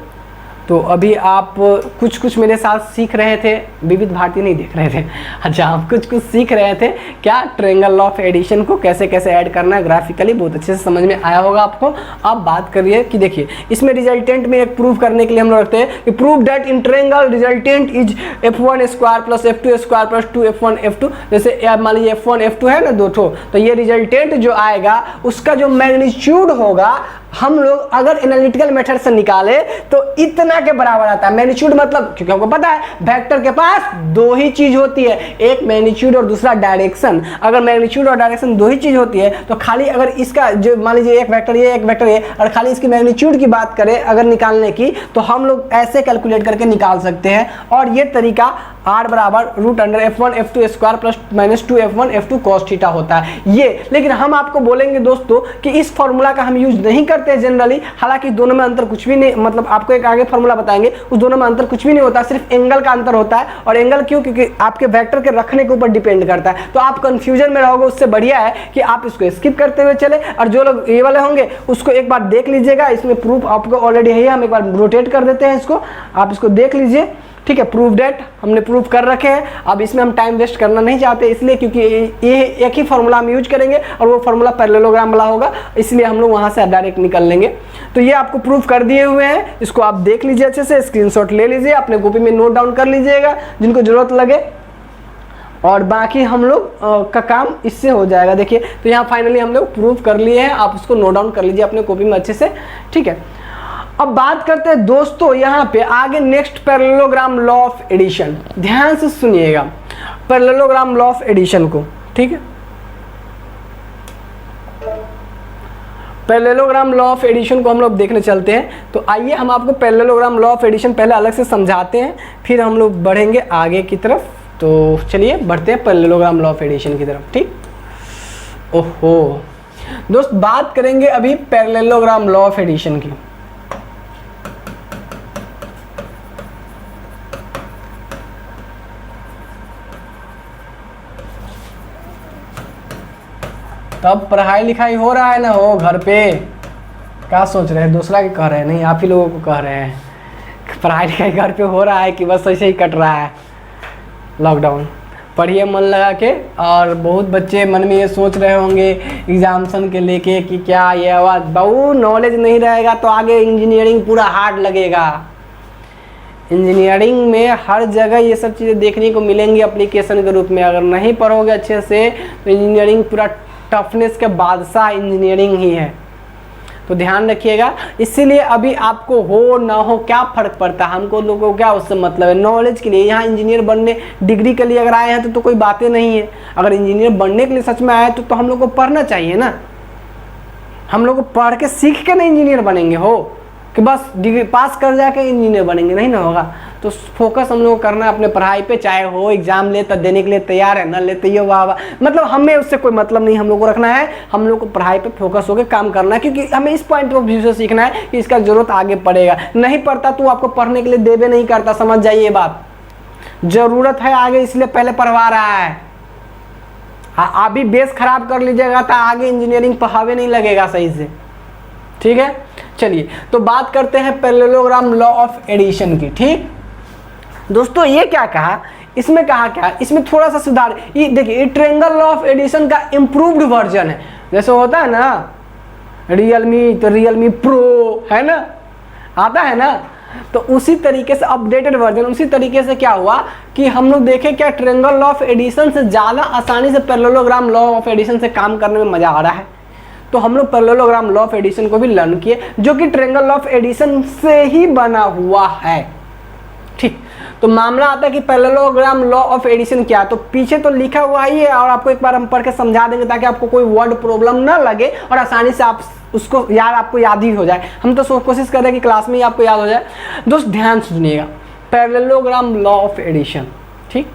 तो अभी आप कुछ कुछ मेरे साथ सीख रहे थे, विविध भारती नहीं देख रहे थे, अच्छा आप कुछ कुछ सीख रहे थे क्या, ट्रायंगल ऑफ एडिशन को कैसे कैसे ऐड करना है ग्राफिकली, बहुत अच्छे से समझ में आया होगा आपको। अब बात करिए कि देखिए इसमें रिजल्टेंट में एक प्रूव करने के लिए हम लोग रखते हैं कि prove that in triangle resultant is f1 square plus f2 square plus 2f1 f2। जैसे मान लीजिए f1 f2 है ना दो ठो, तो ये रिजल्टेंट जो आएगा उसका जो मैग्नीट्यूड होगा हम लोग अगर एनालिटिकल मेथड से निकाले तो इतना के बराबर आता है। मैग्नीट्यूड मतलब, क्योंकि हमको पता है वेक्टर के पास दो ही चीज होती है, एक मैग्नीट्यूड और दूसरा डायरेक्शन। अगर मैग्नीट्यूड और डायरेक्शन दो ही चीज होती है तो खाली अगर इसका जो मान लीजिए एक वेक्टर ये एक वेक्टर ये, और खाली इसकी मैग्नीट्यूड की बात करें अगर निकालने की, तो हम लोग ऐसे कैलकुलेट करके निकाल सकते हैं। और ये तरीका r बराबर root under f1 f2 square plus minus 2f1 f2 cos theta होता है ये। लेकिन हम आपको बोलेंगे दोस्तों कि इस फॉर्मूला का हम यूज नहीं करते हैं जनरली, हालांकि दोनों में अंतर कुछ भी नहीं, मतलब आपको एक आगे फॉर्मूला बताएंगे, उस दोनों में अंतर कुछ भी नहीं होता, सिर्फ एंगल का अंतर होता है। और एंगल क्यों, क्योंकि आपके वेक्टर के रखने के ऊपर डिपेंड करता है। तो आप कंफ्यूजन में रहोगे, उससे बढ़िया है कि आप इसको स्किप करते हुए चले, और जो लोग ये वाले होंगे उसको एक बार देख लीजिएगा। इसमें प्रूफ आपको ऑलरेडी है, हम एक बार रोटेट कर देते हैं इसको, आप इसको देख लीजिए, ठीक है। प्रूफ डेट हमने प्रूफ कर रखे हैं। अब इसमें हम टाइम वेस्ट करना नहीं चाहते, इसलिए क्योंकि ये एक ही फॉर्मूला हम यूज करेंगे और वो फॉर्मूला पैरेललोग्राम वाला होगा, इसलिए हम लोग वहां से डायरेक्ट निकल लेंगे। तो ये आपको प्रूफ कर दिए हुए हैं, इसको आप देख लीजिए अच्छे से, स्क्रीनशॉट ले लीजिए, अपने कॉपी में नोट डाउन कर लीजिएगा जिनको जरूरत लगे, और बाकी हम लोग का काम इससे हो जाएगा। देखिए तो यहाँ फाइनली हम लोग प्रूफ कर लिए हैं, आप उसको नोट डाउन कर लीजिए अपने कॉपी में अच्छे से, ठीक है। अब बात करते हैं दोस्तों यहाँ पे आगे next parallelogram law of addition. ध्यान से सुनिएगा पैरेललोग्राम लॉ ऑफ एडिशन को, ठीक है। पैरेललोग्राम लॉ ऑफ एडिशन को हम लोग देखने चलते हैं। तो आइए हम आपको पैरेललोग्राम लॉ ऑफ एडिशन पहले अलग से समझाते हैं, फिर हम लोग बढ़ेंगे आगे की तरफ। तो चलिए बढ़ते हैं पैरेललोग्राम लॉ ऑफ एडिशन की तरफ, ठीक। ओहो दोस्त, बात करेंगे अभी पैरेललोग्राम लॉ ऑफ एडिशन की। तब पढ़ाई लिखाई हो रहा है ना, हो घर पे क्या सोच रहे हैं, दूसरा की कह रहे हैं, नहीं आप ही लोगों को कह रहे हैं पढ़ाई लिखाई घर पे हो रहा है कि बस ऐसे ही कट रहा है लॉकडाउन। पढ़िए मन लगा के। और बहुत बच्चे मन में ये सोच रहे होंगे एग्जामिनेशन के लेके कि क्या ये आवाज़ बहु नॉलेज नहीं रहेगा तो आगे इंजीनियरिंग पूरा हार्ड लगेगा। इंजीनियरिंग में हर जगह ये सब चीज़ें देखने को मिलेंगी एप्लीकेशन के रूप में। अगर नहीं पढ़ोगे अच्छे से तो इंजीनियरिंग पूरा टफनेस के बादशाह इंजीनियरिंग ही है, तो ध्यान रखिएगा। इसीलिए अभी आपको हो ना हो क्या फ़र्क पड़ता है, हमको लोगों को क्या उससे मतलब है, नॉलेज के लिए। यहाँ इंजीनियर बनने डिग्री के लिए अगर आए हैं तो कोई बातें नहीं है। अगर इंजीनियर बनने के लिए सच में आए तो हम लोग को पढ़ना चाहिए ना। हम लोग को पढ़ के सीख के नहीं इंजीनियर बनेंगे हो कि बस डिग्री पास कर जाके इंजीनियर बनेंगे, नहीं ना होगा। तो फोकस हम लोग को करना है अपने पढ़ाई पे, चाहे हो एग्जाम ले तब देने के लिए तैयार है, ना लेते ही वाह वाह, मतलब हमें उससे कोई मतलब नहीं। हम लोग को रखना है, हम लोग को पढ़ाई पे फोकस होकर काम करना है, क्योंकि हमें इस पॉइंट ऑफ व्यू से सीखना है कि इसका जरूरत आगे पड़ेगा। नहीं पढ़ता तो आपको पढ़ने के लिए देवे नहीं करता, समझ जाइए ये बात। जरूरत है आगे इसलिए पहले पढ़वा रहा है। अभी बेस खराब कर लीजिएगा तो आगे इंजीनियरिंग पढ़ावे नहीं लगेगा सही से, ठीक है। चलिए तो बात करते हैं पैरेललोग्राम लॉ ऑफ एडिशन की, ठीक दोस्तों। ये क्या कहा, इसमें कहा क्या, इसमें थोड़ा सा सुधार। ये देखिए ट्रायंगल लॉ ऑफ एडिशन का इम्प्रूव्ड वर्जन है। जैसे होता है ना रियलमी, तो रियलमी प्रो है ना, आता है ना, तो उसी तरीके से अपडेटेड वर्जन। उसी तरीके से क्या हुआ कि हम लोग देखें क्या ट्रायंगल लॉ ऑफ एडिशन से ज़्यादा आसानी से पैरेललोग्राम लॉ ऑफ एडिशन से काम करने में मज़ा आ रहा है। तो हम लोग पैरेललोग्राम लॉ ऑफ एडिशन को भी लर्न किए, जो कि ट्रायंगल लॉ ऑफ एडिशन से ही बना हुआ है, ठीक। तो मामला आता है कि पैरेललोग्राम लॉ ऑफ एडिशन क्या, तो पीछे तो लिखा हुआ ही है और आपको एक बार हम पढ़ के समझा देंगे ताकि आपको कोई वर्ड प्रॉब्लम ना लगे और आसानी से आप उसको आपको याद ही हो जाए। हम तो कोशिश कर रहे हैं कि क्लास में ही आपको याद हो जाए। दोस्त ध्यान सुनिएगा, पैरेललोग्राम लॉ ऑफ एडिशन, ठीक।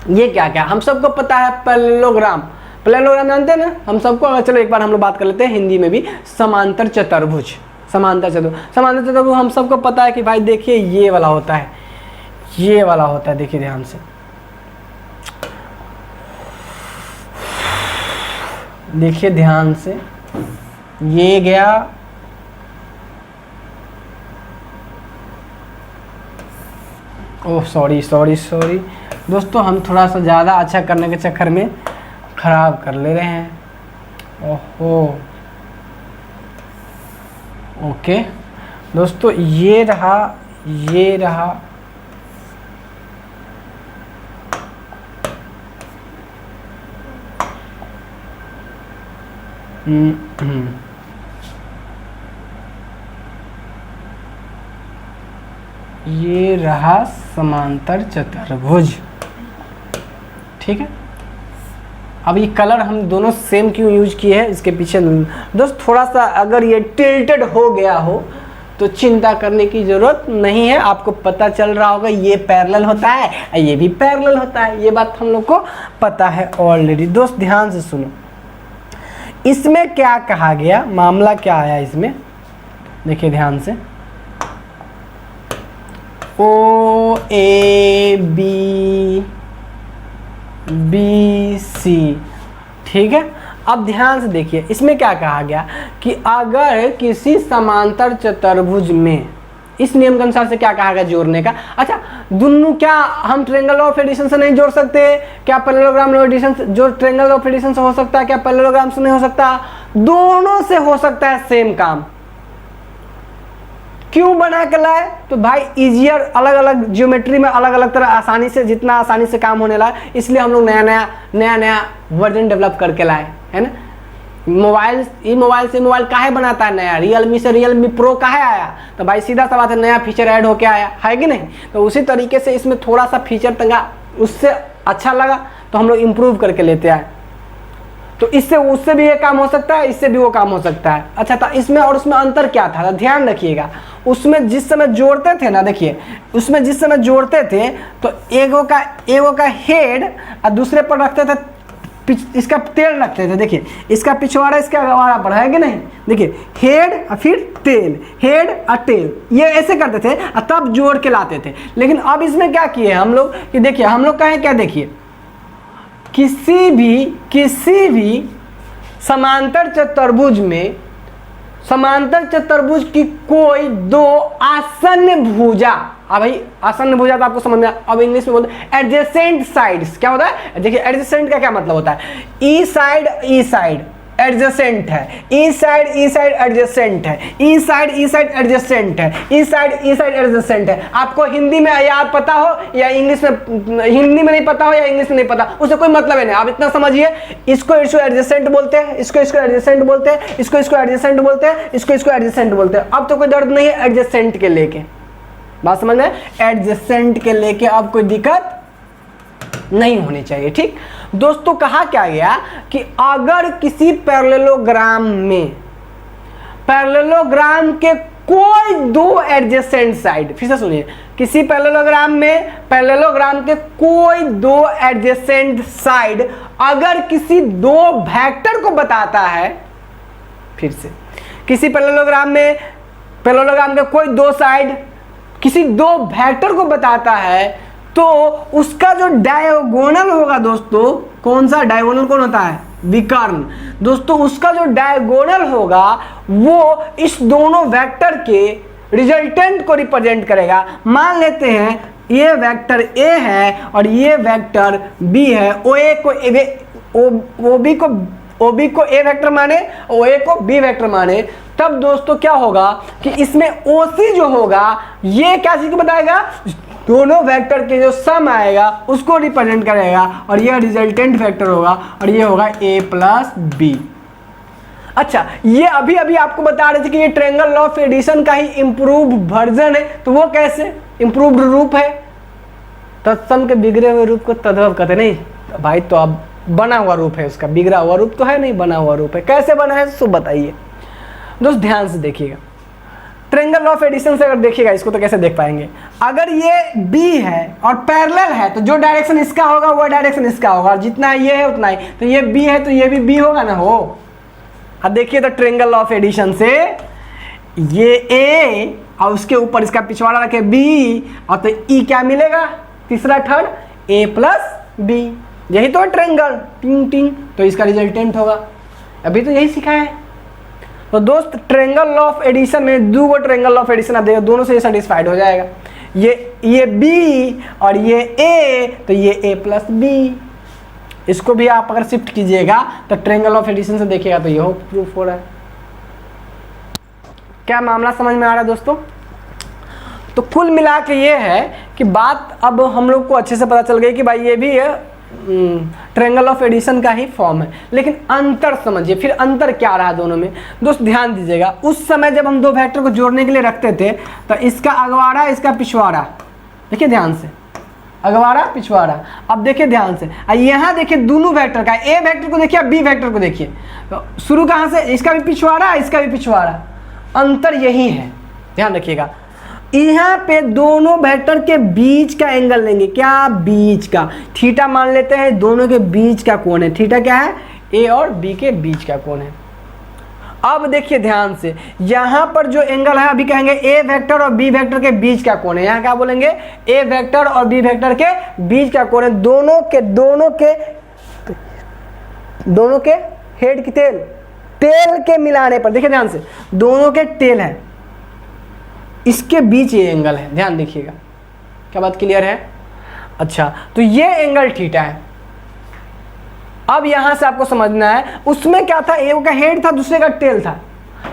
ये क्या क्या हम सबको पता है, पैरेललोग्राम जानते हैं ना हम सबको। चलो एक बार हम लोग बात कर लेते हैं हिंदी में भी। समांतर चतुर्भुज, समांतर चतुर्भुज हम सबको पता है कि भाई देखिए ये वाला होता है, ये वाला होता है। देखिए ध्यान से, देखिए ध्यान से, ये गया ओह सॉरी सॉरी सॉरी दोस्तों, हम थोड़ा सा ज़्यादा अच्छा करने के चक्कर में ख़राब कर ले रहे हैं। ओहो ओके दोस्तों, ये रहा ये रहा। ये रहा समांतर चतुर्भुज, ठीक है। अब ये कलर हम दोनों सेम क्यों यूज किए हैं, इसके पीछे दोस्त थोड़ा सा अगर ये टिल्टेड हो गया हो तो चिंता करने की ज़रूरत नहीं है। आपको पता चल रहा होगा ये पैरेलल होता है, ये भी पैरेलल होता है, ये बात हम लोग को पता है ऑलरेडी। दोस्त ध्यान से सुनो, इसमें क्या कहा गया, मामला क्या आया इसमें, देखिए ध्यान से। ओ ए बी बी सी, ठीक है। अब ध्यान से देखिए, इसमें क्या कहा गया कि अगर किसी समांतर चतुर्भुज में, इस नियम के अनुसार से क्या कहा गया जोड़ने का। अच्छा दोनों, क्या हम ट्रायंगल ऑफ एडिशन से नहीं जोड़ सकते? क्या पैरेललोग्राम एडिशन जो ट्रायंगल ऑफ एडिशन से हो सकता है, क्या पैरेललोग्राम से नहीं हो सकता? दोनों से हो सकता है सेम काम। क्यों बना के लाए? तो भाई इजियर, अलग अलग ज्योमेट्री में अलग अलग तरह आसानी से, जितना आसानी से काम होने लगा, इसलिए हम लोग नया नया वर्जन डेवलप करके लाए, है ना। मोबाइल, ये मोबाइल से मोबाइल काहे बनाता है नया, रियलमी से रियलमी प्रो काहे आया? तो भाई सीधा सा बात है, नया फीचर ऐड होके आया है कि नहीं। तो उसी तरीके से इसमें थोड़ा सा फीचर तंगा उससे अच्छा लगा तो हम लोग इम्प्रूव करके लेते आए। तो इससे उससे भी ये काम हो सकता है, इससे भी वो काम हो सकता है। अच्छा था इसमें और उसमें अंतर क्या था, ध्यान रखिएगा। उसमें जिस समय जोड़ते थे ना, देखिए उसमें जिस समय जोड़ते थे तो एगो का हेड और दूसरे पर रखते थे, इसका टेल रखते थे। देखिए इसका पिछवाड़ा इसका अगवाड़ा पर है कि नहीं, देखिए हेड और फिर टेल, हेड और टेल, ये ऐसे करते थे और तब जोड़ के लाते थे। लेकिन अब इसमें क्या किए हम लोग कि देखिए हम लोग कहें क्या, देखिए किसी भी समांतर चतुर्भुज में, समांतर चतुर्भुज की कोई दो आसन्न भुजा, अब भाई आसन्न भुजा तो आपको समझ में, अब इंग्लिश में बोलते हैं एडजेसेंट साइड्स। क्या होता है, देखिए एडजेसेंट का क्या मतलब होता है, ई साइड एडजेसेंट है, ई साइड एडजेसेंट है, ई साइड एडजेसेंट है, ई साइड एडजेसेंट है। आपको हिंदी में याद पता हो या इंग्लिश में, हिंदी में नहीं पता हो या इंग्लिश में नहीं पता, उससे कोई मतलब है नहीं। आप इतना समझिए, इसको एडजेसेंट बोलते हैं, इसको एडजेसेंट बोलते हैं, इसको एडजेसेंट बोलते हैं, इसको एडजेसेंट बोलते हैं। अब तो कोई दर्द नहीं है एडजेसेंट के लेके, बात समझ में, एडजेसेंट के लेके अब कोई दिक्कत नहीं होनी चाहिए, ठीक। दोस्तों कहा क्या गया कि अगर किसी पैरेललोग्राम में, पैरेललोग्राम के कोई दो एडजेसेंट साइड, फिर से सुनिए, किसी पैरेललोग्राम में, पैरेललोग्राम के कोई दो एडजेसेंट साइड अगर किसी दो वेक्टर को बताता है, फिर से किसी पैरेललोग्राम में, पैरेललोग्राम के कोई दो साइड किसी दो वेक्टर को बताता है, तो उसका जो डायगोनल होगा दोस्तों, कौन सा डायगोनल, कौन होता है, विकर्ण। दोस्तों उसका जो डायगोनल होगा वो इस दोनों वेक्टर के रिजल्टेंट को रिप्रेजेंट करेगा। मान लेते हैं ये वेक्टर ए है और ये वेक्टर बी है, ओ बी को ए वेक्टर माने, ओ ए को बी वेक्टर माने, तब दोस्तों क्या होगा कि इसमें ओ सी जो होगा ये क्या चीज को बताएगा, दोनों वेक्टर के जो सम आएगा उसको रिप्रेजेंट करेगा, और ये रिजल्टेंट वेक्टर होगा और ये होगा a प्लस बी। अच्छा ये अभी आपको बता रहे थे कि ये ट्रायंगल ऑफ एडिशन का ही इम्प्रूव वर्जन है, तो वो कैसे इम्प्रूव्ड रूप है, तत्सम के बिगड़े हुए रूप को तद्भव कहते नहीं तो भाई, तो अब बना हुआ रूप है उसका, बिगड़ा हुआ रूप तो है नहीं, बना हुआ रूप है। कैसे बना है सो बताइए दोस्त, ध्यान से देखिएगा। ट्रायंगल ऑफ एडिशन से अगर देखिएगा इसको तो कैसे देख पाएंगे, अगर ये B है और पैरेलल है तो जो डायरेक्शन इसका होगा वो डायरेक्शन इसका होगा, और जितना ये है उतना ही, तो ये B है तो ये भी B होगा ना, हो। अब देखिए तो ट्रायंगल ऑफ एडिशन से ये A और उसके ऊपर इसका पिछवाड़ा रखे B, और तो E क्या मिलेगा, तीसरा थर्ड A प्लस B, यही तो ट्रायंगल, टिंग टिंग, तो इसका रिजल्टेंट होगा। अभी तो यही सिखाया है। तो दोस्त ट्रायंगल ऑफ एडिशन में दो ट्रायंगल ऑफ एडिशन आप देखो, दोनों से सेटिस्फाइड हो जाएगा। ये B और ये A, तो ये A प्लस B। इसको भी आप अगर शिफ्ट कीजिएगा तो ट्रायंगल ऑफ एडिशन से देखिएगा तो ये हो प्रूफ हो रहा है। क्या मामला समझ में आ रहा है दोस्तों? तो कुल मिला के ये है कि बात अब हम लोग को अच्छे से पता चल गई कि भाई ये भी ट्रायंगल ऑफ एडिशन का ही फॉर्म है। लेकिन अंतर समझिए, फिर अंतर क्या रहा दोनों में दोस्त, ध्यान दीजिएगा। उस समय जब हम दो वेक्टर को जोड़ने के लिए रखते थे तो इसका अगवाड़ा इसका पिछवाड़ा, देखिए ध्यान से, अगवाड़ा पिछवाड़ा। अब देखिए ध्यान से, यहाँ देखिए दोनों वेक्टर का, ए वेक्टर को देखिए, बी वेक्टर को देखिए, तो शुरू कहाँ से, इसका भी पिछवाड़ा इसका भी पिछवाड़ा, अंतर यही है, ध्यान रखिएगा। यहाँ पे दोनों वेक्टर के बीच का एंगल लेंगे, क्या, बीच का, थीटा मान लेते हैं, दोनों के बीच का कोण है, थीटा क्या है, ए और बी के बीच का कोण है। अब देखिए ध्यान से, यहाँ पर जो एंगल है अभी कहेंगे ए वेक्टर और बी वेक्टर के बीच का कोण है, यहाँ क्या बोलेंगे, ए वेक्टर और बी वेक्टर के बीच का कोण है। दोनों के हेड की टेल के मिलाने पर, देखिए ध्यान से, दोनों के टेल है, इसके बीच ये एंगल है, ध्यान देखिएगा। क्या बात क्लियर है? अच्छा, तो ये एंगल थीटा है। अब यहां से आपको समझना है, उसमें क्या था, एक का हेड था दूसरे का टेल था,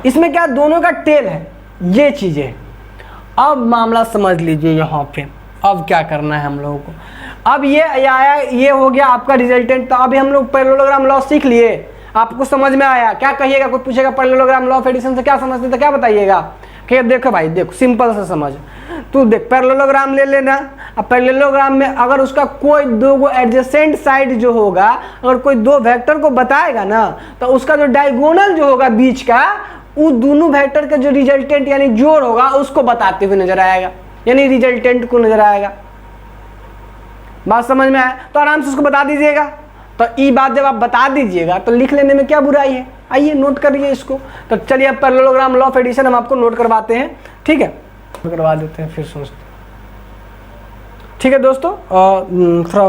इसमें क्या, दोनों का टेल है, ये चीजें। अब मामला समझ लीजिए यहां पे, अब क्या करना है हम लोगों को। अब ये आया, ये हो गया आपका रिजल्टेंट। तो अभी हम लोग पैरेललोग्राम लॉ सीख लिए, आपको समझ में आया? क्या कहिएगा, कोई पूछेगा पैरेललोग्राम लॉ ऑफ एडिशन से क्या समझते थे, क्या बताइएगा? कि देखो भाई, देखो सिंपल सा समझ, तू देख पैरेललोग्राम ले लेना। अब पैरेललोग्राम में अगर उसका कोई दो एडजेसेंट साइड जो होगा, अगर कोई दो वेक्टर को बताएगा ना, तो उसका जो डायगोनल जो होगा बीच का, वो दोनों वेक्टर का जो रिजल्टेंट यानी जोड़ होगा उसको बताते हुए नजर आएगा, यानी रिजल्टेंट को नजर आएगा। बात समझ में आया? तो आराम से उसको बता दीजिएगा। तो ये बात जब आप बता दीजिएगा तो लिख लेने में क्या बुराई है, आइए नोट करिए इसको। तो चलिए अब पैरेललोग्राम लॉ ऑफ एडिशन हम आपको नोट करवाते हैं, ठीक है, करवा देते हैं, फिर सोचते हैं। ठीक है दोस्तों, थोड़ा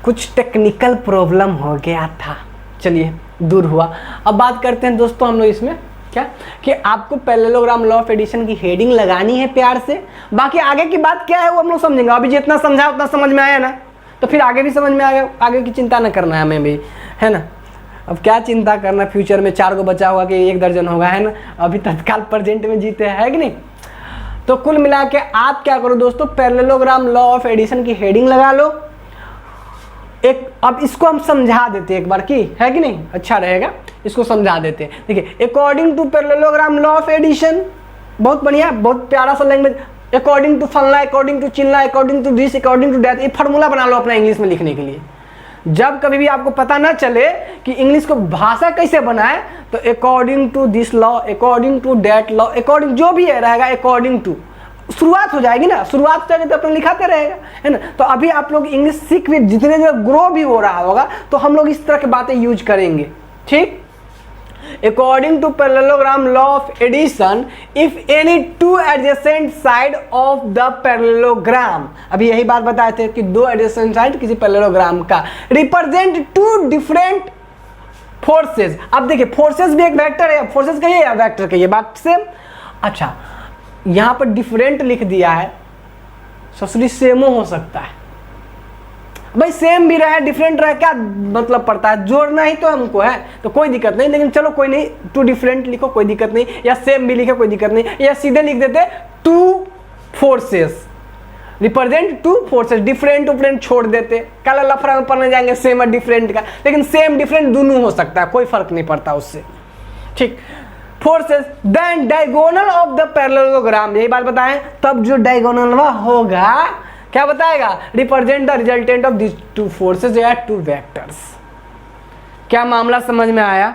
कुछ टेक्निकल प्रॉब्लम हो गया था, चलिए दूर हुआ। अब बात करते हैं दोस्तों हम लोग इसमें क्या, कि आपको पैरेललोग्राम लॉ ऑफ एडिशन की हेडिंग लगानी है प्यार से। बाकी आगे की बात क्या है वो हम लोग समझेंगे। अभी जितना समझा उतना समझ में आया ना, तो फिर आगे भी समझ में आ गया, आगे की चिंता न करना है हमें भी, है ना। अब क्या चिंता करना, फ्यूचर में 4 को बचा हुआ कि 1 दर्जन होगा, है ना। अभी तत्काल प्रेजेंट में जीते हैं, है कि नहीं। तो कुल मिला के आप क्या करो दोस्तों, पैरेललोग्राम लॉ ऑफ एडिशन की हेडिंग लगा लो एक। अब इसको हम समझा देते हैं एक बार की, है कि नहीं, अच्छा रहेगा, इसको समझा देते हैं। देखिए, according to parallelogram law of addition, बहुत बढ़िया, बहुत प्यारा सा लैंग्वेज। अकॉर्डिंग टू फलना, अकॉर्डिंग टू चिल्ला, according to this, according to that, ये फार्मूला बना लो अपना इंग्लिश में लिखने के लिए। जब कभी भी आपको पता ना चले कि इंग्लिश को भाषा कैसे बनाए, तो according to this law, according to that law, according जो भी है रहेगा, अकॉर्डिंग टू शुरुआत हो जाएगी ना, शुरुआत करके तो अपना लिखाते रहेगा, है ना। तो अभी आप लोग इंग्लिश सीख भी, जितने जो ग्रो भी हो रहा होगा, तो हम लोग इस तरह की बातें यूज करेंगे, ठीक। According to parallelogram law of addition, if any two adjacent side of the parallelogram, अभी यही बात बताए थे कि दो adjacent side किसी parallelogram का represent two different forces। अब देखिए, forces भी एक वेक्टर है, forces कहिए या वेक्टर कहिए, बात सेम। अच्छा, यहाँ पर डिफरेंट लिख दिया है, ससुरी सेमो हो सकता है भाई, सेम भी रहे डिफरेंट रहे, क्या मतलब पड़ता है, जोड़ना ही तो हमको है, तो कोई दिक्कत नहीं। लेकिन चलो कोई नहीं, टू डिफरेंट लिखो कोई दिक्कत नहीं, या सेम भी लिखो कोई दिक्कत नहीं, या सीधे लिख देते two forces, represent two forces, different different छोड़ देते, कल लफड़ा में पढ़ने जाएंगे सेम और डिफरेंट का, लेकिन सेम डिफरेंट दोनों हो सकता है, कोई फर्क नहीं पड़ता उससे, ठीक। Forces then diagonal of the parallelogram, यही बात बताएं, तब जो डायगोनल होगा क्या बताएगा, represent the resultant of this two forces या टू वेक्टर्स। क्या मामला समझ में आया?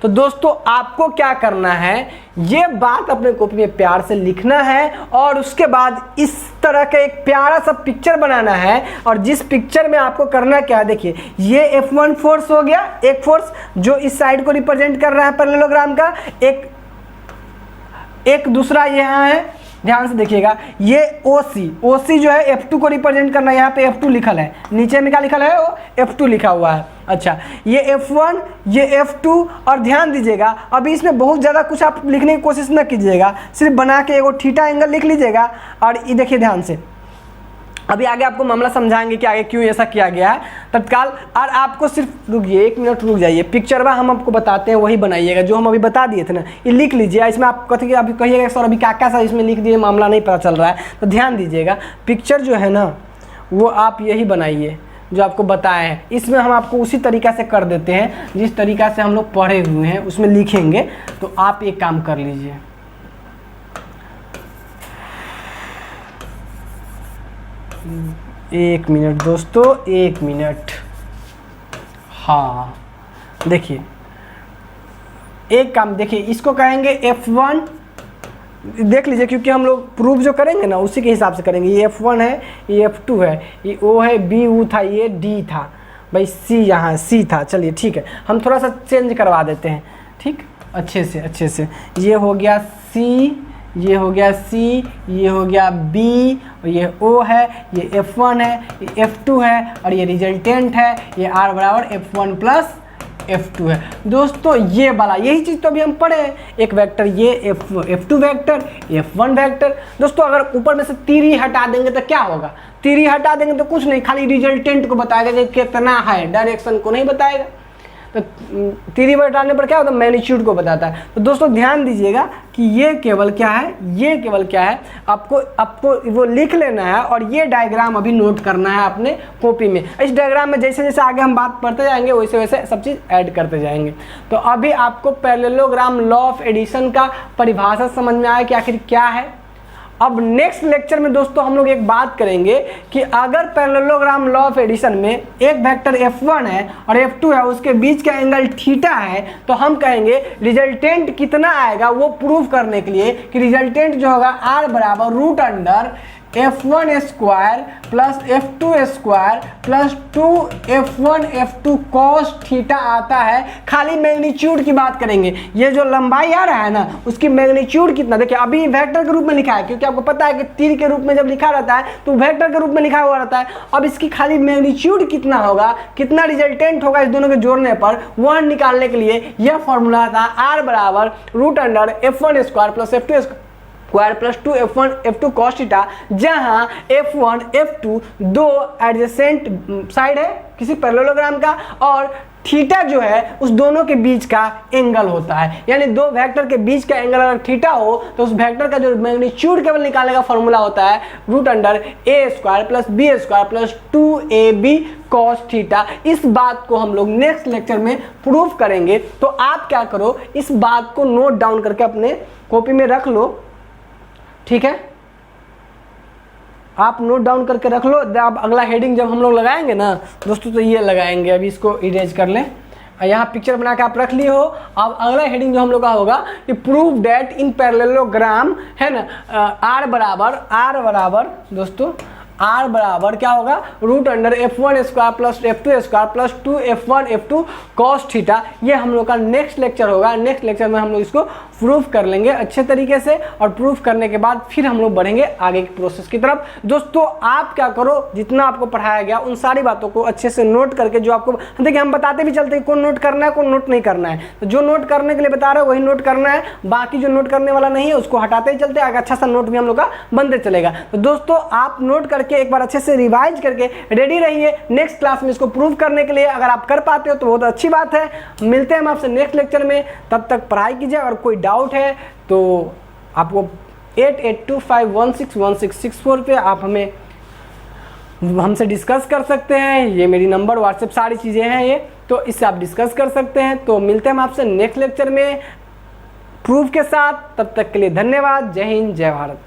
तो दोस्तों आपको क्या करना है, ये बात अपने कॉपी में प्यार से लिखना है, और उसके बाद इस तरह का एक प्यारा सा पिक्चर बनाना है। और जिस पिक्चर में आपको करना क्या है, देखिए, ये F1 फोर्स हो गया, एक फोर्स जो इस साइड को रिप्रेजेंट कर रहा है पैरेललोग्राम का, एक दूसरा यहाँ है ध्यान से देखिएगा, ये OC जो है F2 को रिप्रेजेंट करना है, यहाँ पे F2 लिखल है, नीचे में क्या लिखल है, वो F2 लिखा हुआ है। अच्छा, ये F1, ये F2, और ध्यान दीजिएगा अभी इसमें बहुत ज़्यादा कुछ आप लिखने की कोशिश न कीजिएगा, सिर्फ बना के एगो थीटा एंगल लिख लीजिएगा। और ये देखिए ध्यान से, अभी आगे आपको मामला समझाएंगे कि आगे क्यों ऐसा किया गया है तत्काल। और आपको सिर्फ रुकिए, 1 मिनट रुक जाइए, पिक्चर हम आपको बताते हैं वही बनाइएगा जो हम अभी बता दिए थे ना, ये लिख लीजिए। इसमें आप कथी अभी कहिएगा सर अभी क्या क्या सा इसमें लिख दिए, मामला नहीं पता चल रहा है, तो ध्यान दीजिएगा पिक्चर जो है ना वो आप यही बनाइए जो आपको बताया है। इसमें हम आपको उसी तरीक़ा से कर देते हैं जिस तरीक़ा से हम लोग पढ़े हुए हैं, उसमें लिखेंगे। तो आप एक काम कर लीजिए, एक मिनट दोस्तों, 1 मिनट। हाँ देखिए, एक काम देखिए, इसको कहेंगे F1, देख लीजिए क्योंकि हम लोग प्रूफ जो करेंगे ना उसी के हिसाब से करेंगे। ये F1 है, ये F2 है, ये O है, B U था, ये D था भाई, C यहाँ C था। चलिए ठीक है, हम थोड़ा सा चेंज करवा देते हैं, ठीक, अच्छे से। ये हो गया C, ये हो गया C, ये हो गया B, और ये O है, ये F1 है, ये F2 है, और ये रिजल्टेंट है, ये R बराबर F1 प्लस F2 है। दोस्तों ये वाला यही चीज़ तो अभी हम पढ़े हैं, एक वेक्टर ये F2 वेक्टर, F1 वेक्टर। दोस्तों अगर ऊपर में से तीरी हटा देंगे तो क्या होगा, तीरी हटा देंगे तो कुछ नहीं, खाली रिजल्टेंट को बताएगा कि कितना है, डायरेक्शन को नहीं बताएगा। तो तीरी पर डालने पर क्या होता है, मैग्नीट्यूड को बताता है। तो दोस्तों ध्यान दीजिएगा कि ये केवल क्या है, ये केवल क्या है, आपको वो लिख लेना है और ये डायग्राम अभी नोट करना है अपने कॉपी में। इस डायग्राम में जैसे जैसे आगे हम बात पढ़ते जाएंगे वैसे वैसे सब चीज़ ऐड करते जाएंगे। तो अभी आपको पैरेललोग्राम लॉ ऑफ एडिशन का परिभाषा समझ में आया कि आखिर क्या है। अब नेक्स्ट लेक्चर में दोस्तों हम लोग एक बात करेंगे कि अगर पैरेललोग्राम लॉ ऑफ एडिशन में एक वेक्टर F1 है और F2 है, उसके बीच का एंगल थीटा है, तो हम कहेंगे रिजल्टेंट कितना आएगा वो प्रूव करने के लिए कि रिजल्टेंट जो होगा R बराबर root under F1 square plus F2 square plus 2F1 F2 cos theta आता है। खाली मैग्नीट्यूड की बात करेंगे, ये जो लंबाई आ रहा है ना उसकी मैग्नीट्यूड कितना, देखिए अभी वेक्टर के रूप में लिखा है क्योंकि आपको पता है कि तीर के रूप में जब लिखा रहता है तो वेक्टर के रूप में लिखा हुआ रहता है। अब इसकी खाली मैग्नीट्यूड कितना होगा, कितना रिजल्टेंट होगा इस दोनों के जोड़ने पर, वह निकालने के लिए यह फॉर्मूला था R बराबर root under F1 square plus F2 square plus 2F1 F2 cos theta, जहां F1 F2 दो एडजेसेंट साइड है किसी पैरेललोग्राम का और थीटा जो है उस दोनों के बीच का एंगल होता है। यानी दो वेक्टर के बीच का एंगल अगर थीटा हो तो उस वेक्टर का जो मैग्नीट्यूड केवल निकालने का फॉर्मूला होता है root under A square plus B square plus 2AB cos theta. इस बात को हम लोग नेक्स्ट लेक्चर में प्रूव करेंगे। तो आप क्या करो, इस बात को नोट डाउन करके अपने कॉपी में रख लो, ठीक है, आप नोट डाउन करके रख लो। अब अगला हेडिंग जब हम लोग लगाएंगे ना दोस्तों तो ये लगाएंगे, अभी इसको इरेज कर लें, यहाँ पिक्चर बना के आप रख लिए हो। अब अगला हेडिंग जो हम लोग का होगा कि प्रूव डेट इन पैरेललोग्राम है ना, R बराबर दोस्तों R बराबर क्या होगा, root under F1 square plus F2 square plus 2F1 F2 cos theta. ये हम लोग का नेक्स्ट लेक्चर होगा। नेक्स्ट लेक्चर में हम लोग इसको प्रूफ कर लेंगे अच्छे तरीके से, और प्रूफ करने के बाद फिर हम लोग बढ़ेंगे आगे की प्रोसेस की तरफ। दोस्तों आप क्या करो, जितना आपको पढ़ाया गया उन सारी बातों को अच्छे से नोट करके, जो आपको देखिए हम बताते भी चलते हैं कौन नोट करना है कौन नोट नहीं करना है, तो जो नोट करने के लिए बता रहे हो वही नोट करना है, बाकी जो नोट करने वाला नहीं है उसको हटाते ही चलते, अच्छा सा नोट भी हम लोग का बनते चलेगा। तो दोस्तों आप नोट करके एक बार अच्छे से रिवाइज करके रेडी रहिए नेक्स्ट क्लास में इसको प्रूव करने के लिए। अगर आप कर पाते हो तो बहुत अच्छी बात है। मिलते हैं हम आपसे नेक्स्ट लेक्चर में, तब तक पढ़ाई कीजिए। अगर कोई डाउट है तो आपको 8825161664 पे आप हमसे डिस्कस कर सकते हैं। ये मेरी नंबर, व्हाट्सएप, सारी चीज़ें हैं ये, तो इससे आप डिस्कस कर सकते हैं। तो मिलते हैं हम आपसे नेक्स्ट लेक्चर में प्रूफ के साथ, तब तक के लिए धन्यवाद। जय हिंद, जय भारत।